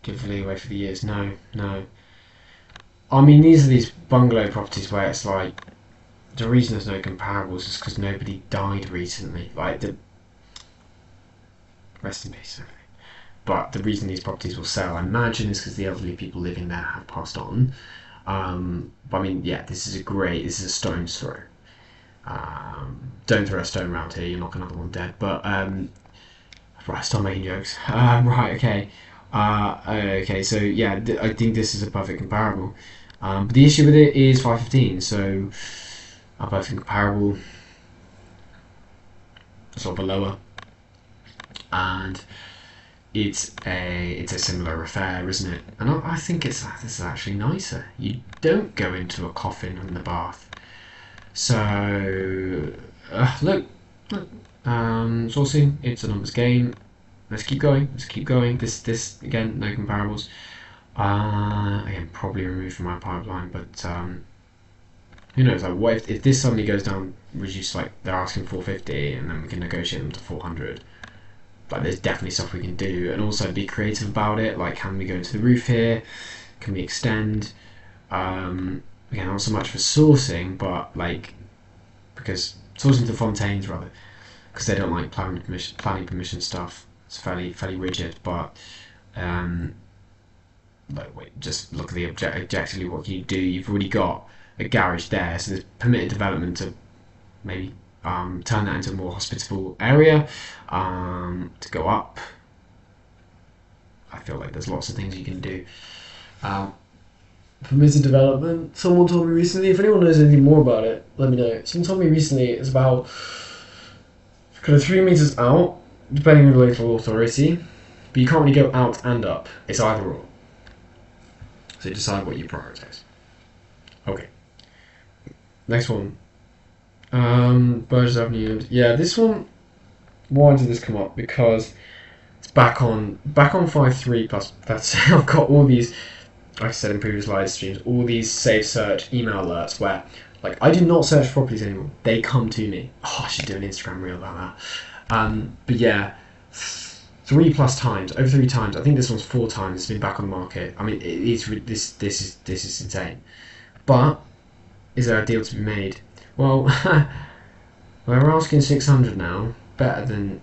give leeway for the years. No. I mean, these are these bungalow properties where it's like the reason there's no comparables is because nobody died recently. Like the rest in peace. But the reason these properties will sell, I imagine, is because the elderly people living there have passed on. But I mean, yeah, this is a stone's throw. Don't throw a stone around here, you'll knock another one dead. But right, stop making jokes. Right, okay. Okay, so yeah, I think this is a perfect comparable. But the issue with it is 515, so a perfect comparable, sort of a lower, and it's a similar affair, isn't it? And I think this is actually nicer. You don't go into a coffin in the bath. So look, sourcing, it's a numbers game. Let's keep going. This again, no comparables. Again, probably removed from my pipeline, but Who knows? Like, what if this suddenly goes down, reduce, like they're asking 450, and then we can negotiate them to 400. Like, there's definitely stuff we can do, and also be creative about it. Like, can we go to the roof here? Can we extend? Again, not so much for sourcing, but like, because sourcing to Fontaines rather, because they don't like planning permission stuff. It's fairly rigid, but like, wait, just look at the objectively what you do. You've already got a garage there, so there's permitted development to maybe turn that into a more hospitable area, to go up. I feel like there's lots of things you can do. Permitted development. Someone told me recently, if anyone knows anything more about it, let me know. Someone told me recently it's about kind of 3 meters out, depending on the local authority, but you can't really go out and up. It's either or. So decide what you prioritize. Okay. Next one. Burgess Avenue. Yeah, this one. Why did this come up? Because it's back on 5.3 plus. That's I've got all these, like I said in previous live streams, all these save search email alerts where, like, I do not search for properties anymore. They come to me. Oh, I should do an Instagram reel about that. But yeah, 3+ times, over 3 times. I think this one's 4 times. It's been back on the market. I mean, this is insane. But is there a deal to be made? Well, we're asking 600 now. Better than,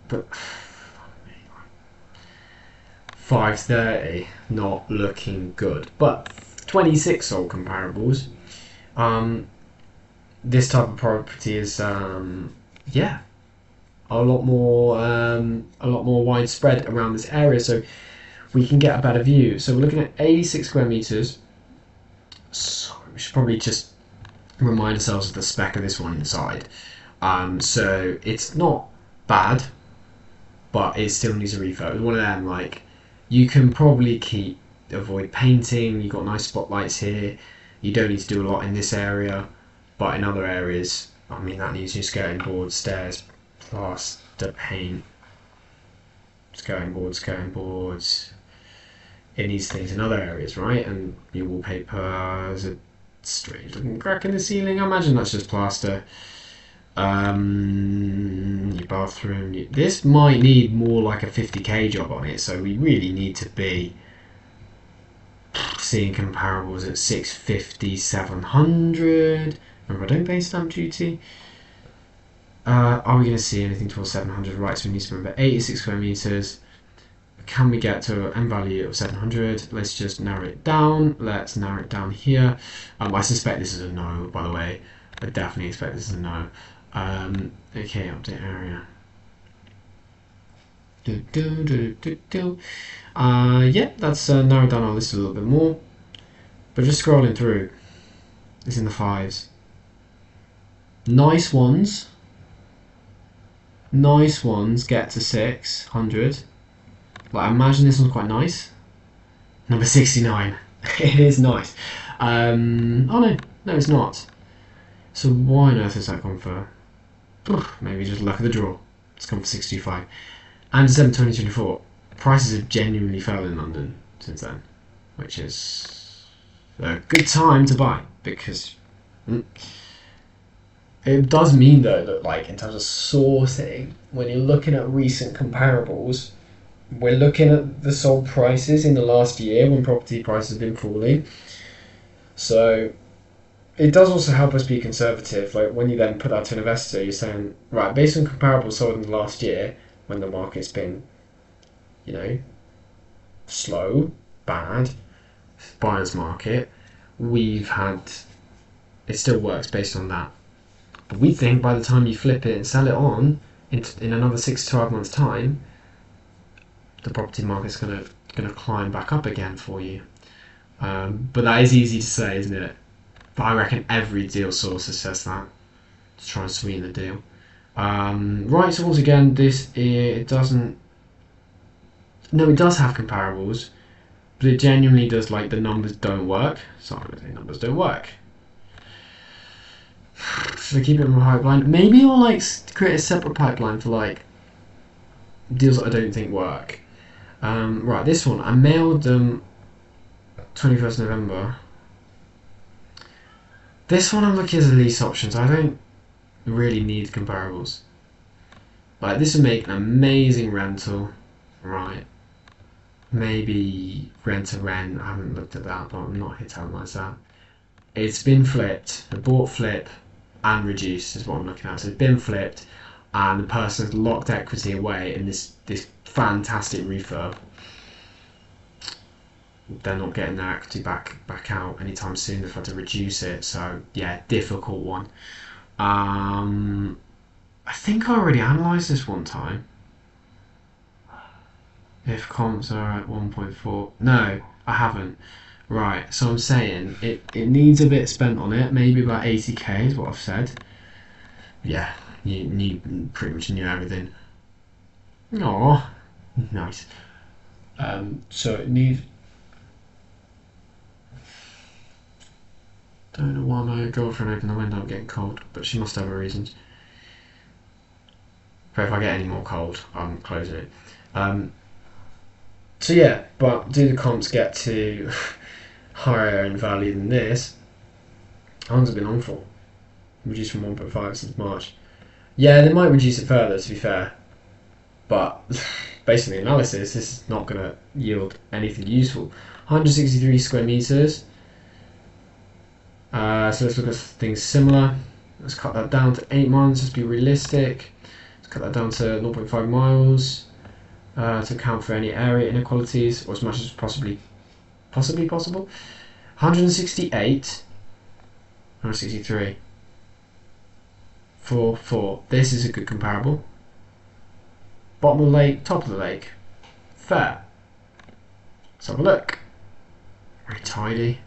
but 530, not looking good. But 26 sold comparables. This type of property is yeah, a lot more widespread around this area, so we can get a better view. So we're looking at 86 square meters. So we should probably just remind ourselves of the spec of this one inside. So it's not bad, but it still needs a refurb. It's one of them, like, you can probably avoid painting. You've got nice spotlights here. You don't need to do a lot in this area, but in other areas, I mean, that needs new skirting boards, stairs, plaster, paint, skirting boards. It needs things in other areas, right? And your wallpaper is a strange looking crack in the ceiling. I imagine that's just plaster. Your bathroom. This might need more like a 50k job on it, so we really need to be seeing comparables at 650, 700. Remember, I don't pay stamp duty. Are we going to see anything towards 700? Right, so we need to remember 86 square meters. Can we get to an M value of 700? Let's just narrow it down. Let's narrow it down here. I suspect this is a no, by the way. I definitely expect this is a no. Okay, update area. Yeah, that's narrowed down our list a little bit more. But just scrolling through, it's in the 5s. Nice ones get to 600. Like, I imagine this one's quite nice. Number 69. It is nice. Oh no, it's not. So why on earth is that gone for? Maybe just luck of the draw. It's gone for 65. And December 2024. Prices have genuinely fell in London since then, which is a good time to buy, because it does mean though that, like, in terms of sourcing, when you're looking at recent comparables, we're looking at the sold prices in the last year when property prices have been falling. So it does also help us be conservative. Like, when you then put that to an investor, you're saying, right, based on comparables sold in the last year, when the market's been, you know, slow, bad, buyer's market, we've had, it still works based on that. But we think by the time you flip it and sell it on in another 6 to 12 months' time, the property market's gonna climb back up again for you. But that is easy to say, isn't it? But I reckon every deal sourcer says that to try and sweeten the deal. Right, so once again, it doesn't. No, it does have comparables, but it genuinely does, like, the numbers don't work. So I'm going to say numbers don't work. Should I keep it in my pipeline? Maybe I'll, like, create a separate pipeline for, like, deals that I don't think work. Right, this one, I mailed them 21st November. This one I'm looking at the lease options. I don't really need comparables. Like, this would make an amazing rental, right? Maybe rent to rent. I haven't looked at that, but I'm not here to analyse that. It's been flipped. The bought, flip, and reduced is what I'm looking at. So it's been flipped, and the person's locked equity away in this fantastic refurb. They're not getting their equity back out anytime soon. They've had to reduce it. So yeah, difficult one. I think I already analysed this one time. If comps are at 1.4, no, I haven't. Right, so I'm saying it needs a bit spent on it, maybe about 80k is what I've said. Yeah, you pretty much knew everything. Aww, nice. So it needs. Don't know why my girlfriend opened the window. I'm getting cold, but she must have her reasons. But if I get any more cold, I'm closing it. So yeah, but do the comps get to higher in value than this? How long's it been on for? Reduced from 1.5 since March. Yeah, they might reduce it further, to be fair. But based on the analysis, this is not going to yield anything useful. 163 square meters. So let's look at things similar. Let's cut that down to 8 months. Let's be realistic. Let's cut that down to 0.5 miles to account for any area inequalities, or as much as possibly possible. 168. 163. 4. This is a good comparable. Bottom of the lake, top of the lake. Fair. Let's have a look. Very tidy.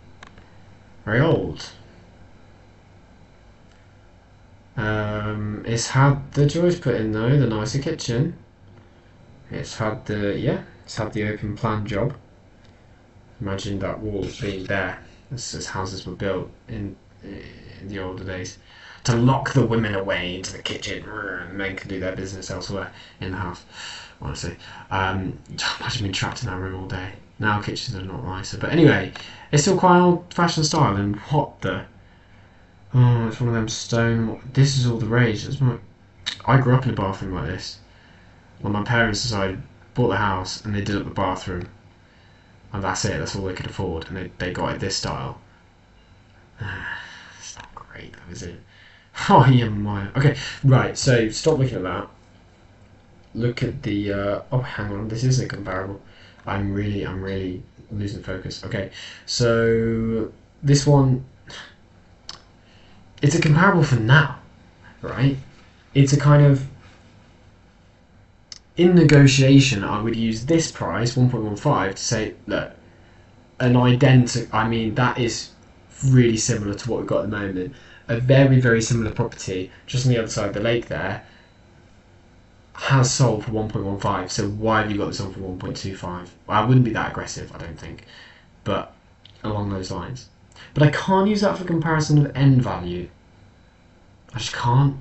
Very old. It's had the joys put in though, the nicer kitchen. It's had the open plan job. Imagine that wall being there as houses were built in the older days. To lock the women away into the kitchen, and men can do their business elsewhere in the house. Honestly, imagine being trapped in that room all day. Now kitchens are not nicer, but anyway, it's still quite old-fashioned style. And what the? Oh, it's one of them stone. This is all the rage. I grew up in a bathroom like this. When my parents decided, bought the house, and they did up the bathroom, and that's it. That's all they could afford, and they got it this style. It's not great, though, is it? Oh, yeah, my. Okay, right. So stop looking at that. Look at the. Oh, hang on. This isn't comparable. I'm really losing focus. Okay, so this one. It's a comparable for now, right? It's a kind of. In negotiation, I would use this price, 1.15, to say, look, an identical. I mean, that is really similar to what we've got at the moment. A very similar property, just on the other side of the lake there, has sold for 1.15. So why have you got this on for 1.25? Well, I wouldn't be that aggressive, I don't think, but along those lines. But I can't use that for comparison of end value. I just can't.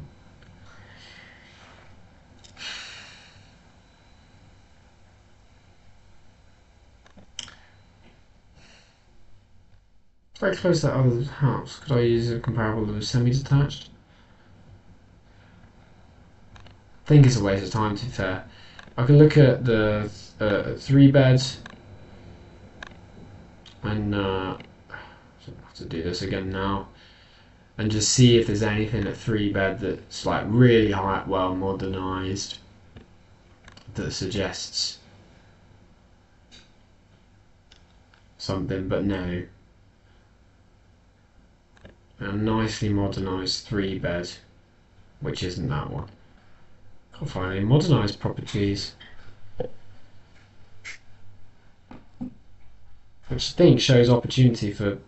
It's very close to that other house. Could I use a comparable that was semi-detached? I think it's a waste of time, to be fair. I can look at the 3 beds and I have to do this again now and just see if there's anything at 3 bed that's like really high, well modernised, that suggests something, but no. A nicely modernised 3 bed, which isn't that one. Can't find any modernised properties, which I think shows opportunity for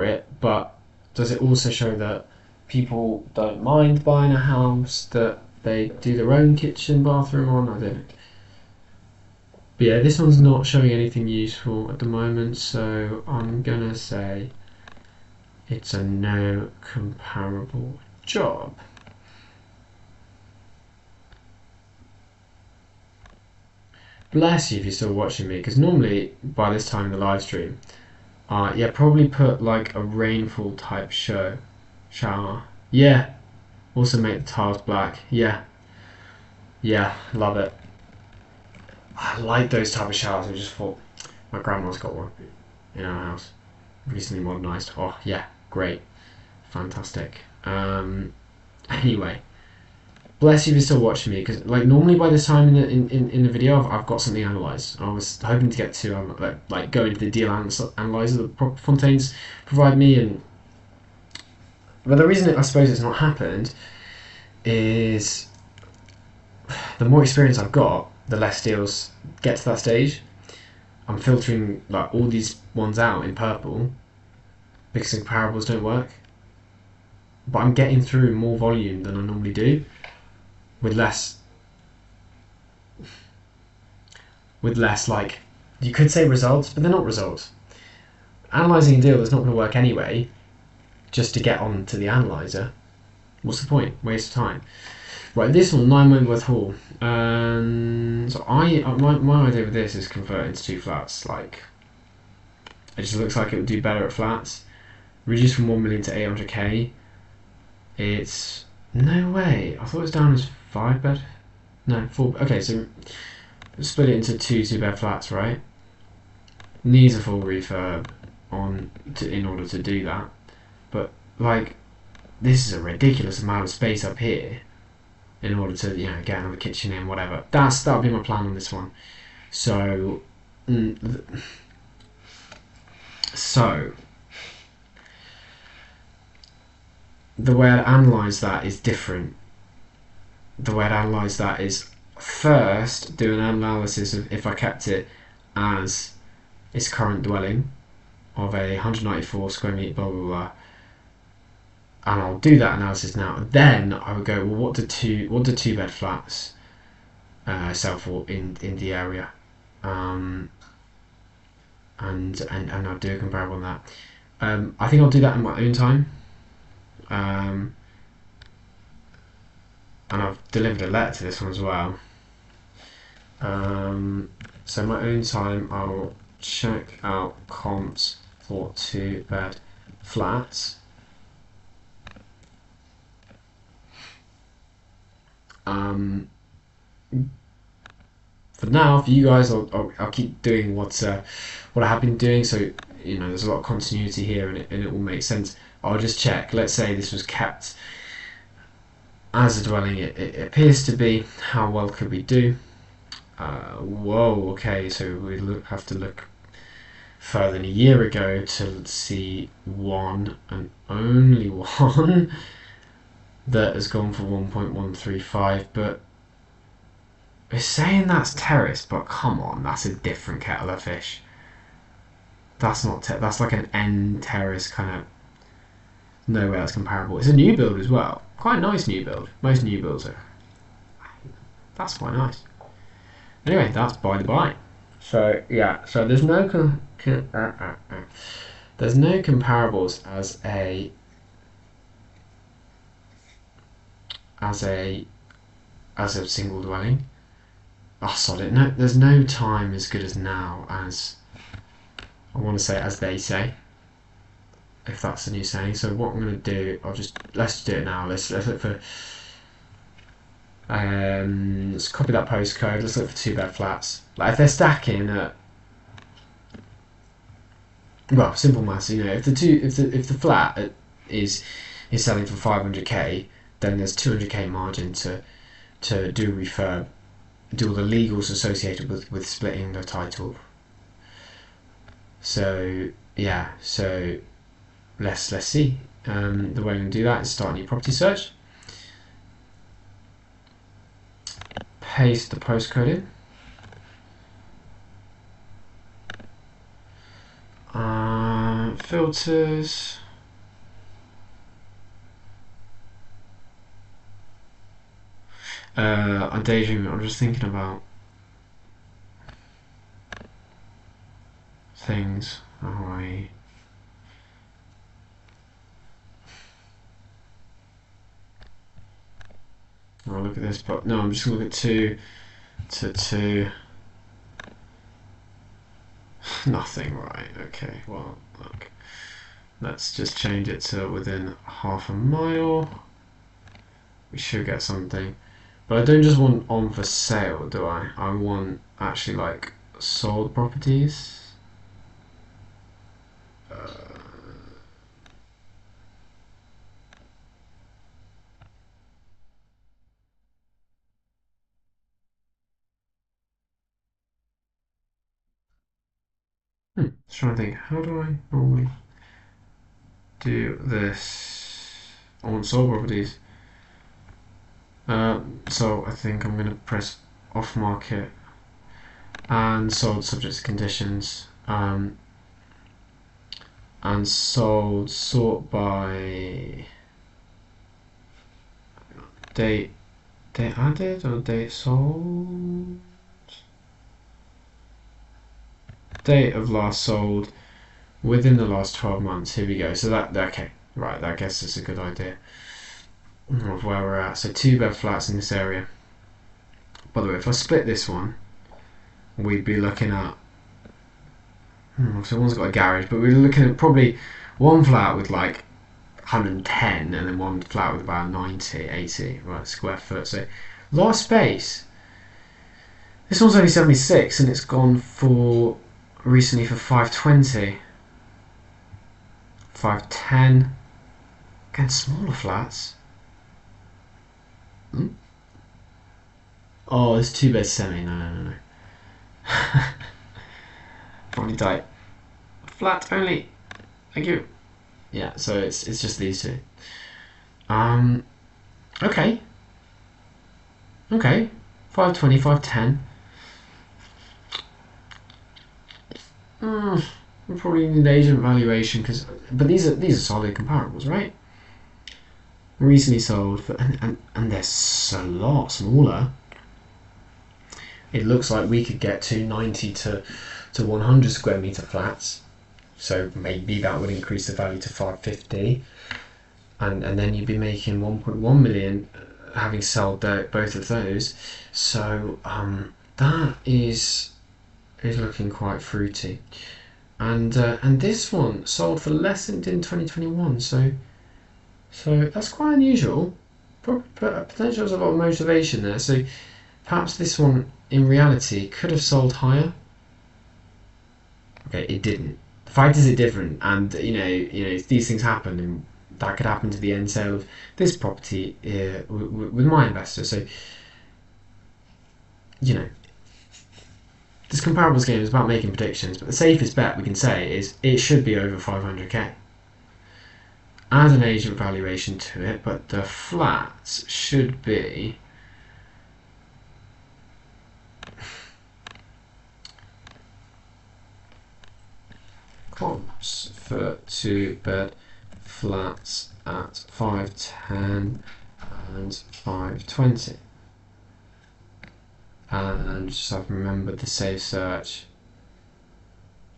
it, but does it also show that people don't mind buying a house that they do their own kitchen, bathroom on? I don't know. But yeah, this one's not showing anything useful at the moment, so I'm gonna say it's a no comparable job. Bless you if you're still watching me, because normally by this time in the live stream Yeah, probably put like a rainfall type shower. Yeah. Also make the tiles black. Yeah. Yeah, love it. I like those type of showers. I just thought my grandma's got one in our house. Recently modernised. Oh yeah, great. Fantastic. Anyway. Bless you for still watching me, because like normally by this time in the video I've got something analysed. I was hoping to get to like go into the deal analyzer that Fontaines provide me, but the reason I suppose it's not happened is the more experience I've got, the less deals get to that stage. I'm filtering like all these ones out in purple because the comparables don't work, but I'm getting through more volume than I normally do with less like, you could say results, but they're not results. Analysing a deal that's not going to work anyway, just to get on to the analyzer, what's the point? Waste of time. Right, this one, 9 Wentworth Hall. So my idea with this is convert into 2 flats. Like, it just looks like it would do better at flats. Reduce from 1 million to 800k. It's no way. I thought it was down as 5 bed. No, 4. Okay, so split it into 2 2-bed flats, right? Needs a full refurb in order to do that. But like, this is a ridiculous amount of space up here in order to, you know, get another kitchen in, whatever. That'll be my plan on this one. So the way I'd analyse that is different. The way I'd analyse that is first do an analysis of if I kept it as its current dwelling of a 194 square metre, blah blah blah, and I'll do that analysis now. Then I would go, well, what do 2-bed flats sell for in the area, and I'll do a comparable on that. I think I'll do that in my own time, and I've delivered a letter to this one as well. So my own time, I'll check out comps for 2-bed flats. For now, for you guys, I'll keep doing what I have been doing. So, you know, there's a lot of continuity here, and it will make sense. I'll just check. Let's say this was kept as a dwelling. It appears to be. How well could we do? Whoa. Okay, so we have to look further than a year ago to see one and only one that has gone for 1.135, but it's saying that's terrace, but come on, that's a different kettle of fish. That's not that's like an end terrace kind of. No way that's comparable. It's a new build as well. Quite a nice new build. Most new builds are. That's quite nice. Anyway, that's by the by. So yeah, so there's no there's no comparables as a single dwelling. Oh, solid. No, there's no time as good as now, as I want to say, as they say, if that's the new saying. So what I'm going to do, let's just do it now. Let's look for. Let's copy that postcode. Let's look for 2-bed flats. Like if they're stacking at, well, simple maths. You know, if the flat is selling for 500k, then there's 200k margin to do refurb, do all the legals associated with splitting the title. So yeah, so let's see. The way I'm going to do that is start a new property search, paste the postcode in, filters. I'm daydreaming. I'm just thinking about things. I'll look at this, but no, I'm just gonna look at 2 to 2. Nothing, right? Okay, well, look. Let's just change it to within half a mile. We should get something. But I don't just want on for sale, do I? I want actually like sold properties. Just trying to think, how do I normally do this? I want sold properties. So I think I'm going to press off market and sold subject to conditions. And sold sort by date added or date sold? Date of last sold within the last 12 months. Here we go. So that, okay, right, I guess it's a good idea of where we're at. So 2-bed flats in this area. By the way, if I split this one, we'd be looking at, so one's got a garage, but we're looking at probably one flat with like 110 and then one flat with about 90, 80 right, square foot. So a lot of space. This one's only 76 and it's gone for recently for 520, 510. Again, smaller flats. Oh, it's 2-bed semi. No. Probably tight. Flat only. Thank you. Yeah, so it's just these two. Okay. 520, 510. We probably need agent valuation but these are solid comparables, right? Recently sold for, and they're a lot smaller. It looks like we could get to 90 to 100 square meter flats. So maybe that would increase the value to 550, and then you'd be making 1.1 million having sold both of those. So that is looking quite fruity. And this one sold for less than it did in 2021. So that's quite unusual. Potentially there's a lot of motivation there. So perhaps this one in reality could have sold higher. Okay, it didn't. The fact is, it different, and you know these things happen, and that could happen to the end sale of this property with my investor. So this comparables game is about making predictions, but the safest bet we can say is it should be over 500k. Add an agent valuation to it, but the flats should be comps for 2-bed flats at 510 and 520. And just I've remembered the save search.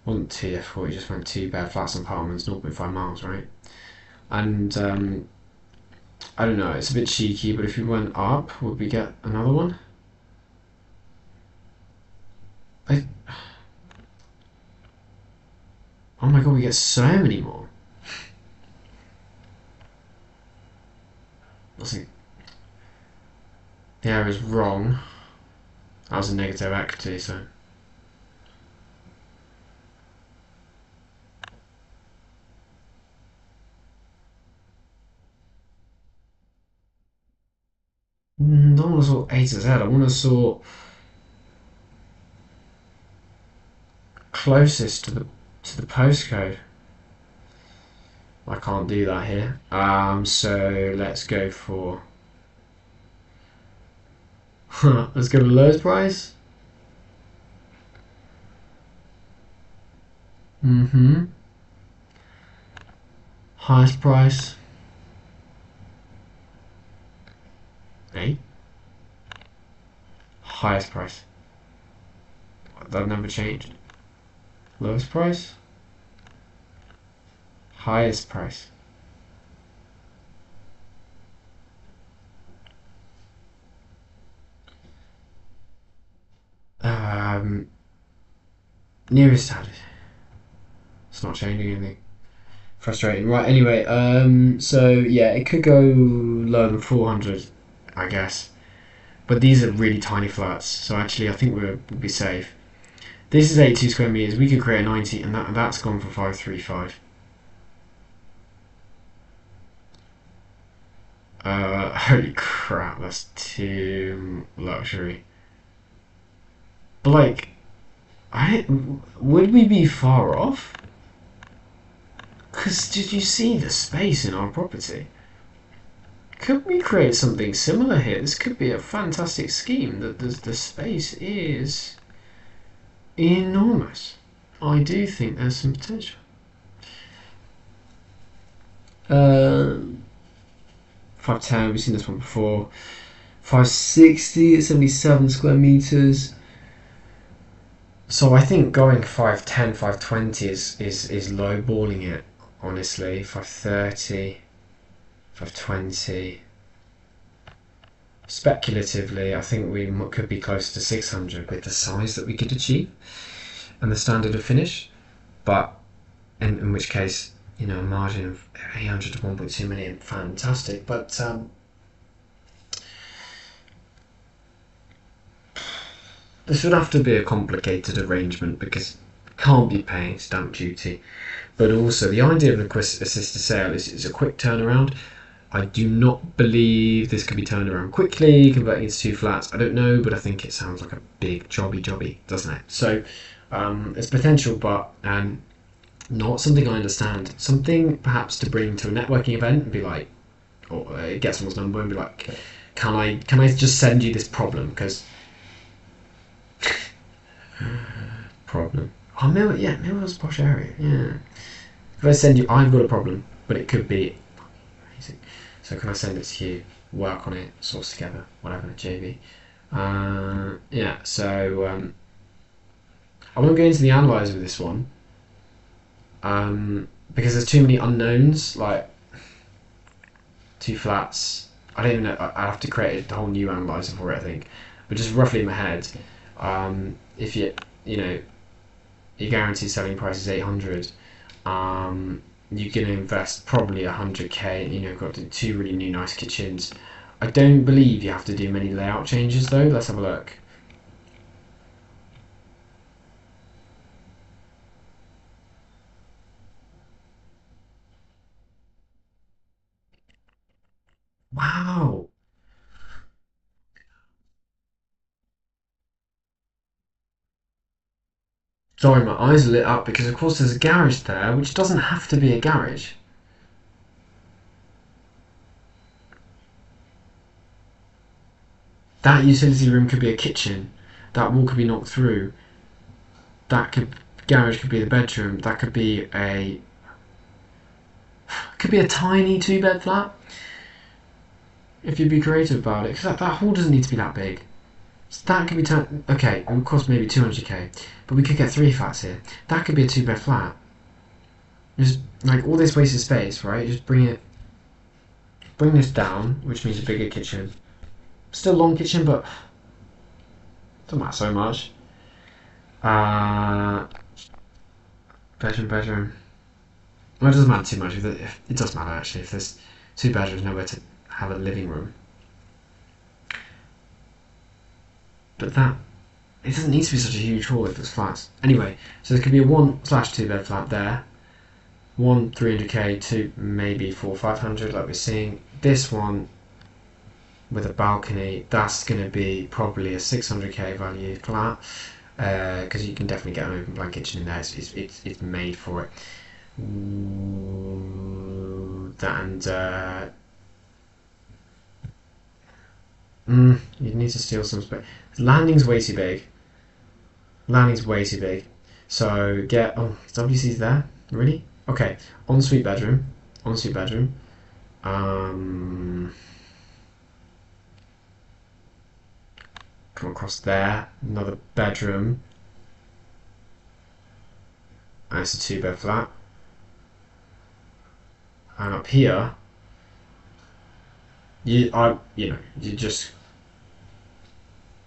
Wasn't TF4, you just went 2-bed flats and apartments, 0.5 miles, right? And I don't know, it's a bit cheeky, but if we went up, would we get another one? Oh my god, we get so many more. The error is wrong. That was a negative equity, so. I don't want to sort A to Z, I want to sort closest to the postcode. I can't do that here. So let's go for let's go for the lowest price. Highest price. Eh? Highest price. That never changed. Lowest price. Highest price. Nearest added. It's not changing anything. Frustrating. Right, anyway, so yeah, it could go lower than 400, I guess. But these are really tiny flats, so actually I think we'll be safe. This is 82 square meters. We could create a 90, and that's gone for 535. Holy crap, that's too luxury. But like, would we be far off? Because did you see the space in our property? Could we create something similar here? This could be a fantastic scheme. The space is enormous. I do think there's some potential. 510, we've seen this one before. 560 at 77 square meters. So I think going 510, 520 is lowballing it, honestly. 530, 520. Speculatively, I think we could be close to 600 with the size that we could achieve and the standard of finish. But in which case, you know, a margin of 800 to 1.2 million, fantastic. But this would have to be a complicated arrangement because we can't be paying stamp duty. But also, the idea of an assisted sale is a quick turnaround. I do not believe this could be turned around quickly, converting into 2 flats. I don't know, but I think it sounds like a big jobby, doesn't it? So it's potential, but not something I understand. Something perhaps to bring to a networking event and be like, or get someone's number and be like, can I just send you this problem? Because problem. Oh, Millwall's a posh area. Yeah. If I send you, I've got a problem, but it could be amazing. So can I send it to you? Work on it, source together, whatever, JV. Yeah. So I won't go into the analyzer with this one. Because there's too many unknowns, like 2 flats. I don't even know. I have to create a whole new analyzer for it, I think. But just roughly in my head, if you know, your guaranteed selling price is 800, you're going to invest probably 100k. You know, got 2 really new nice kitchens. I don't believe you have to do many layout changes though. Let's have a look. Wow. Sorry, my eyes are lit up because of course there's a garage there, which doesn't have to be a garage. That utility room could be a kitchen. That wall could be knocked through. That garage could be the bedroom. That could be a tiny 2-bed flat. If you'd be creative about it, because that hall doesn't need to be that big. So that could be turned. Okay, it would cost maybe 200k, but we could get 3 flats here. That could be a 2-bed flat. Just like all this wasted space, right? Just bring this down, which means a bigger kitchen. Still long kitchen, but doesn't matter so much. Bedroom. Well, it doesn't matter too much. It does matter actually. If there's 2 bedrooms, nowhere to have a living room. But it doesn't need to be such a huge hall if it's flats. Anyway, so there could be a 1/2 bed flat there. 1 300k, 2 maybe 4 500 like we're seeing. This one with a balcony, that's going to be probably a 600k value flat, because you can definitely get an open plan kitchen in there. It's made for it. You need to steal some space. Landing's way too big. So WC's there. Really? Okay. Ensuite bedroom. Come across there. Another bedroom. And it's a 2-bed flat. And up here, you just,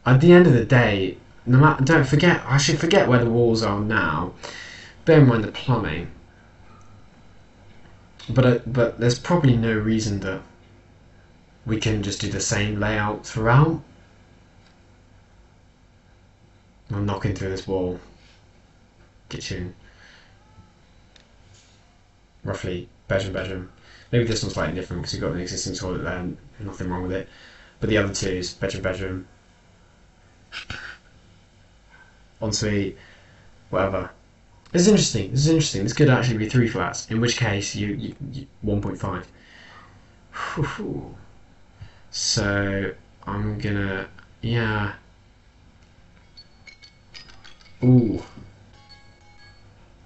at the end of the day, don't forget, I should forget where the walls are now. Bear in mind the plumbing. but there's probably no reason that we can just do the same layout throughout. I'm knocking through this wall. Kitchen. Roughly bedroom. Maybe this one's slightly different because you've got an existing toilet there and nothing wrong with it. But the other two is bedroom. Ensuite, whatever. This is interesting. This could actually be 3 flats, in which case you 1.5. So I'm gonna, yeah. Ooh.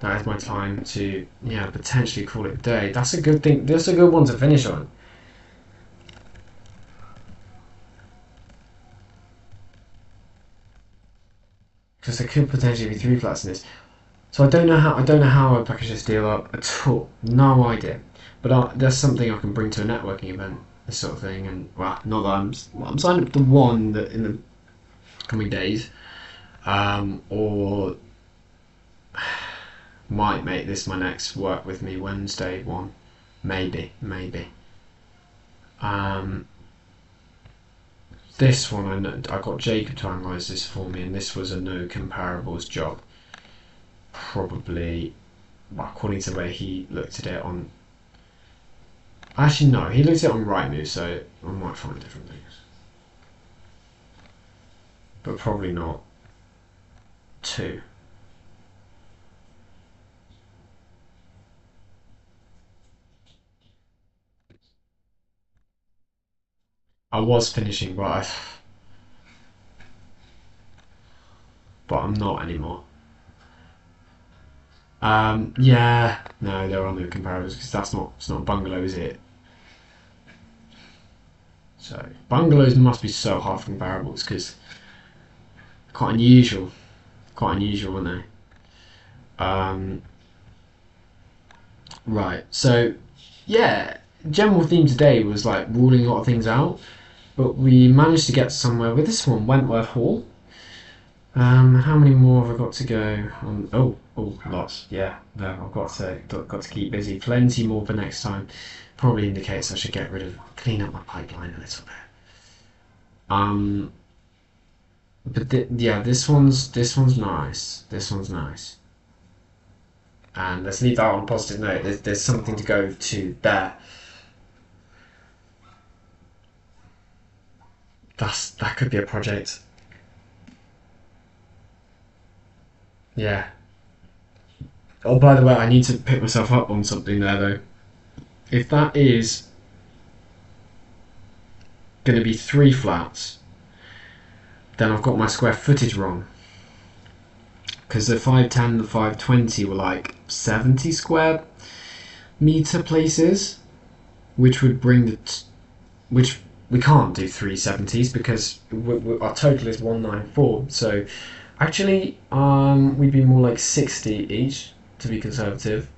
That is my time to, potentially call it a day. That's a good thing. That's a good one to finish on. Because there could potentially be 3 flats in this. So I don't know how I package this deal up at all. No idea. But there's something I can bring to a networking event, this sort of thing. And well, not that I'm signed up to one that in the coming days, or might make this my next work with me Wednesday one, maybe. This one I got Jacob to analyse this for me, and this was a no comparables job. Probably, well, according to the way he looked at it on. Actually, no, he looked at it on Rightmove, so I might find different things, but probably not 2. I was finishing, but I'm not anymore. Yeah, no, there are no comparables because it's not a bungalow, is it? So bungalows must be so hard for comparables because quite unusual, aren't they? Right. So yeah, general theme today was like ruling a lot of things out, but we managed to get somewhere with this one, Wentworth Hall. How many more have I got to go? Lots. Yeah, no, I've got to keep busy. Plenty more for next time. Probably indicates I should clean up my pipeline a little bit. But yeah, this one's nice. This one's nice. And let's leave that on a positive note. There's something to go to there. That could be a project. Yeah. Oh, by the way, I need to pick myself up on something there though. If that is going to be 3 flats, then I've got my square footage wrong. Because the 510 and the 520 were like 70 square meter places, which would bring which we can't do 370s because our total is 194. So actually, we'd be more like 60 each to be conservative.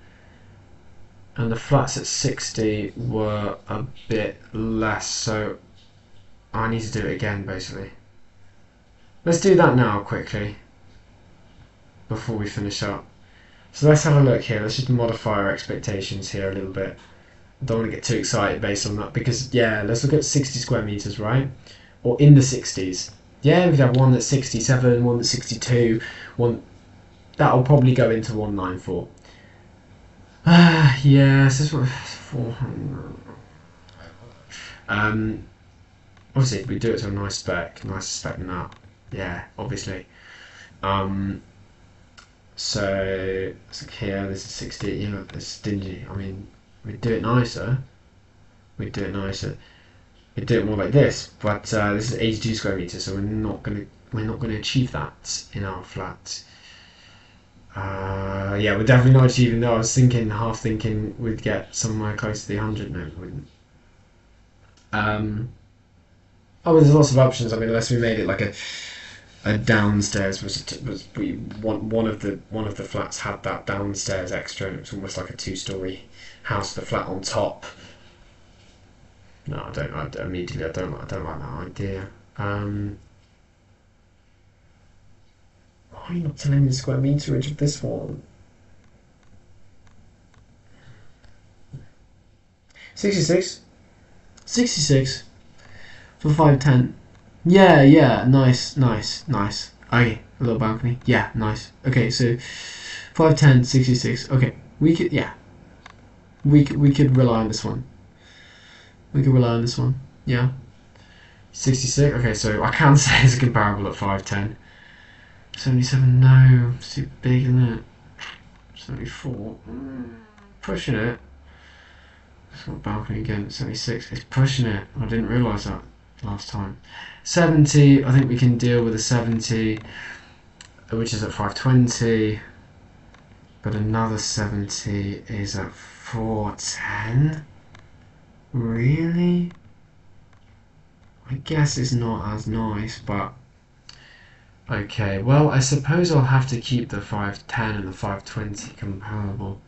And the flats at 60 were a bit less, so I need to do it again basically. Let's do that now quickly before we finish up. So let's have a look here. Let's just modify our expectations here a little bit. Don't want to get too excited based on that because yeah, let's look at 60 square meters, right? Or in the 60s. Yeah, we could have one that's 67, one that's 62, one that'll probably go into 194. Yes, this one 400. Obviously we do it to a nicer spec than that. Yeah, obviously. So here, this is 60. You know, it's stingy. I mean, we'd do it nicer. We'd do it more like this. But this is 82 square meters, so we're not gonna achieve that in our flat. Yeah, we're definitely not achieving that. I was half thinking we'd get somewhere close to the 100. No, we wouldn't. There's lots of options. I mean, unless we made it like a downstairs one of the flats had that downstairs extra, and it was almost like a 2-story house with a flat on top. No, I don't like that idea. Why are you not telling me the square meterage of this one? 66. 66 for 510. Yeah, nice. Okay, a little balcony. Yeah, nice. Okay, so 510, 66. Okay, we could rely on this one. Yeah. 66. Okay, so I can say it's comparable at 510. 77. No, it's too big, isn't it? 74. Pushing it. It's not balcony again. 76. It's pushing it. I didn't realise that last time. 70. I think we can deal with a 70, which is at 520. But another 70 is at 410. Really? I guess it's not as nice, but okay. Well, I suppose I'll have to keep the 510 and the 520 comparable.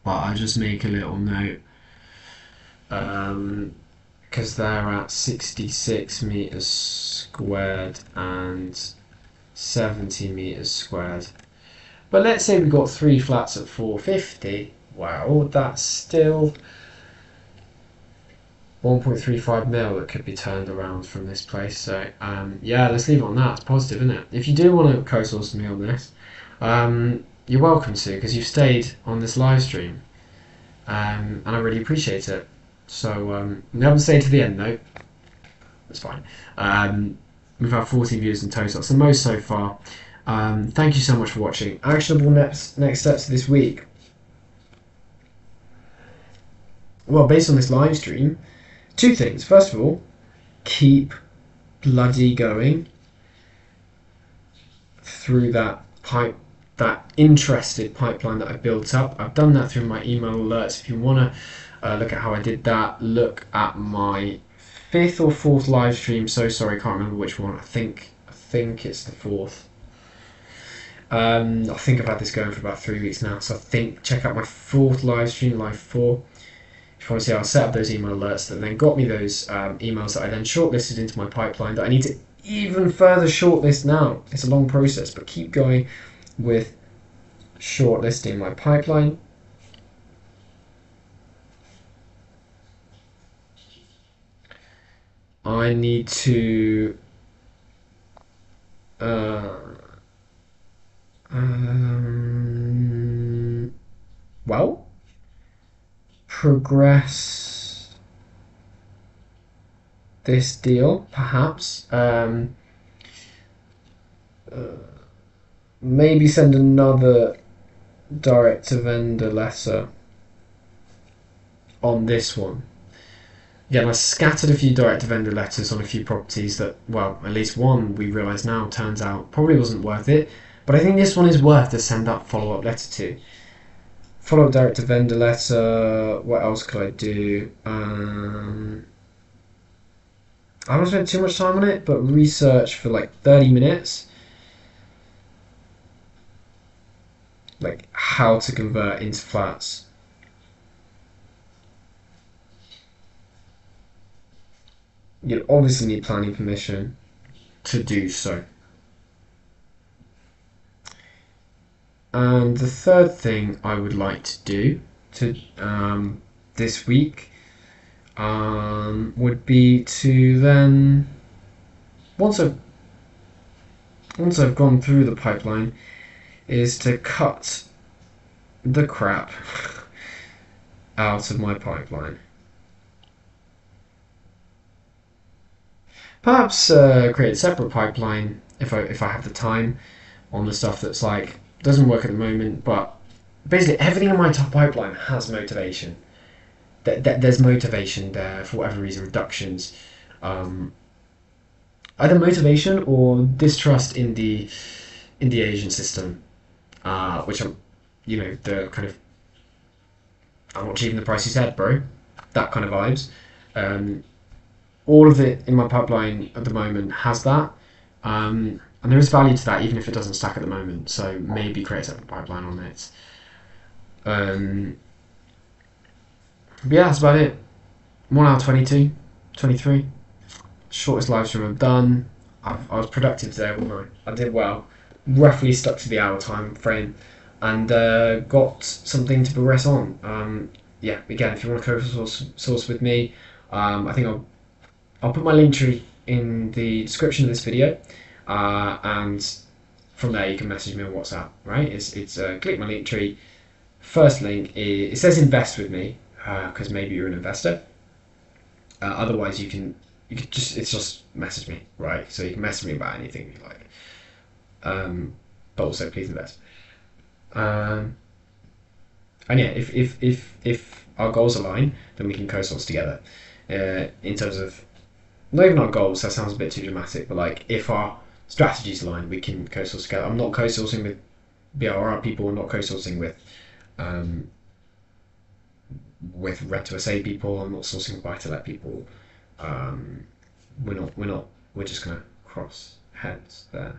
But I'll just make a little note. Because they're at 66 meters squared and 70 meters squared. But let's say we got 3 flats at 450. Wow, that's still 1.35 mil that could be turned around from this place. So yeah, let's leave it on that. It's positive, isn't it? If you do want to co-source me on this, you're welcome to, because you've stayed on this live stream, and I really appreciate it. So you haven't stayed to the end though. That's fine. We've had 14 views in total. That's the most so far. Thank you so much for watching. Actionable next steps this week. Well, based on this live stream, 2 things. First of all, keep bloody going through that interested pipeline that I built up. I've done that through my email alerts. If you want to look at how I did that, look at my 5th or 4th live stream. So sorry, I can't remember which one. I think it's the 4th. I think I've had this going for about 3 weeks now. So I think check out my 4th live stream, live 4. If you want to see how I set up those email alerts that then got me those emails that I then shortlisted into my pipeline that I need to even further shortlist now. It's a long process, but keep going with shortlisting my pipeline. I need to well, progress this deal, perhaps. Maybe send another direct to vendor letter on this one. Again, I scattered a few direct to vendor letters on a few properties that, well, at least one we realise now turns out probably wasn't worth it. But I think this one is worth to send that follow-up letter to. Follow-up direct to vendor letter. What else could I do? I don't want to spend too much time on it, but research for like 30 minutes. Like how to convert into flats. You obviously need planning permission to do so. And the third thing I would like to do this week would be to then, once I've gone through the pipeline, is to cut the crap out of my pipeline. Perhaps create a separate pipeline if I have the time on the stuff that's like doesn't work at the moment, but basically everything in my top pipeline has motivation. There's motivation there for whatever reason. Reductions, either motivation or distrust in the Asian system, which I'm, the kind of I'm not achieving the price you said, bro. That kind of vibes. All of it in my pipeline at the moment has that. And there is value to that, even if it doesn't stack at the moment. So maybe create a separate pipeline on it. But yeah, that's about it. 1 hour 22, 23. Shortest live stream I've done. I was productive today, wasn't I? I did well. Roughly stuck to the hour time frame. And got something to progress on. yeah, again, if you want to co-source with me, I think I'll put my link tree in the description of this video, and from there you can message me on WhatsApp. Right? It's click my link tree. First link it says invest with me because maybe you're an investor. Otherwise, you can just message me, right? So you can message me about anything you like. But also please invest. And yeah, if our goals align, then we can co-source together. In terms of not even our goals, that sounds a bit too dramatic, but like if our strategies align, we can co-source together. I'm not co-sourcing with BRR people. I'm not co-sourcing with rent to SA people. I'm not sourcing with buy-to-let people. We're just gonna cross heads there.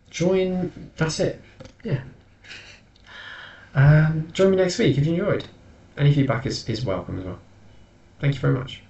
Join. That's it. Yeah. Join me next week if you enjoyed. Any feedback is welcome as well. Thank you very much.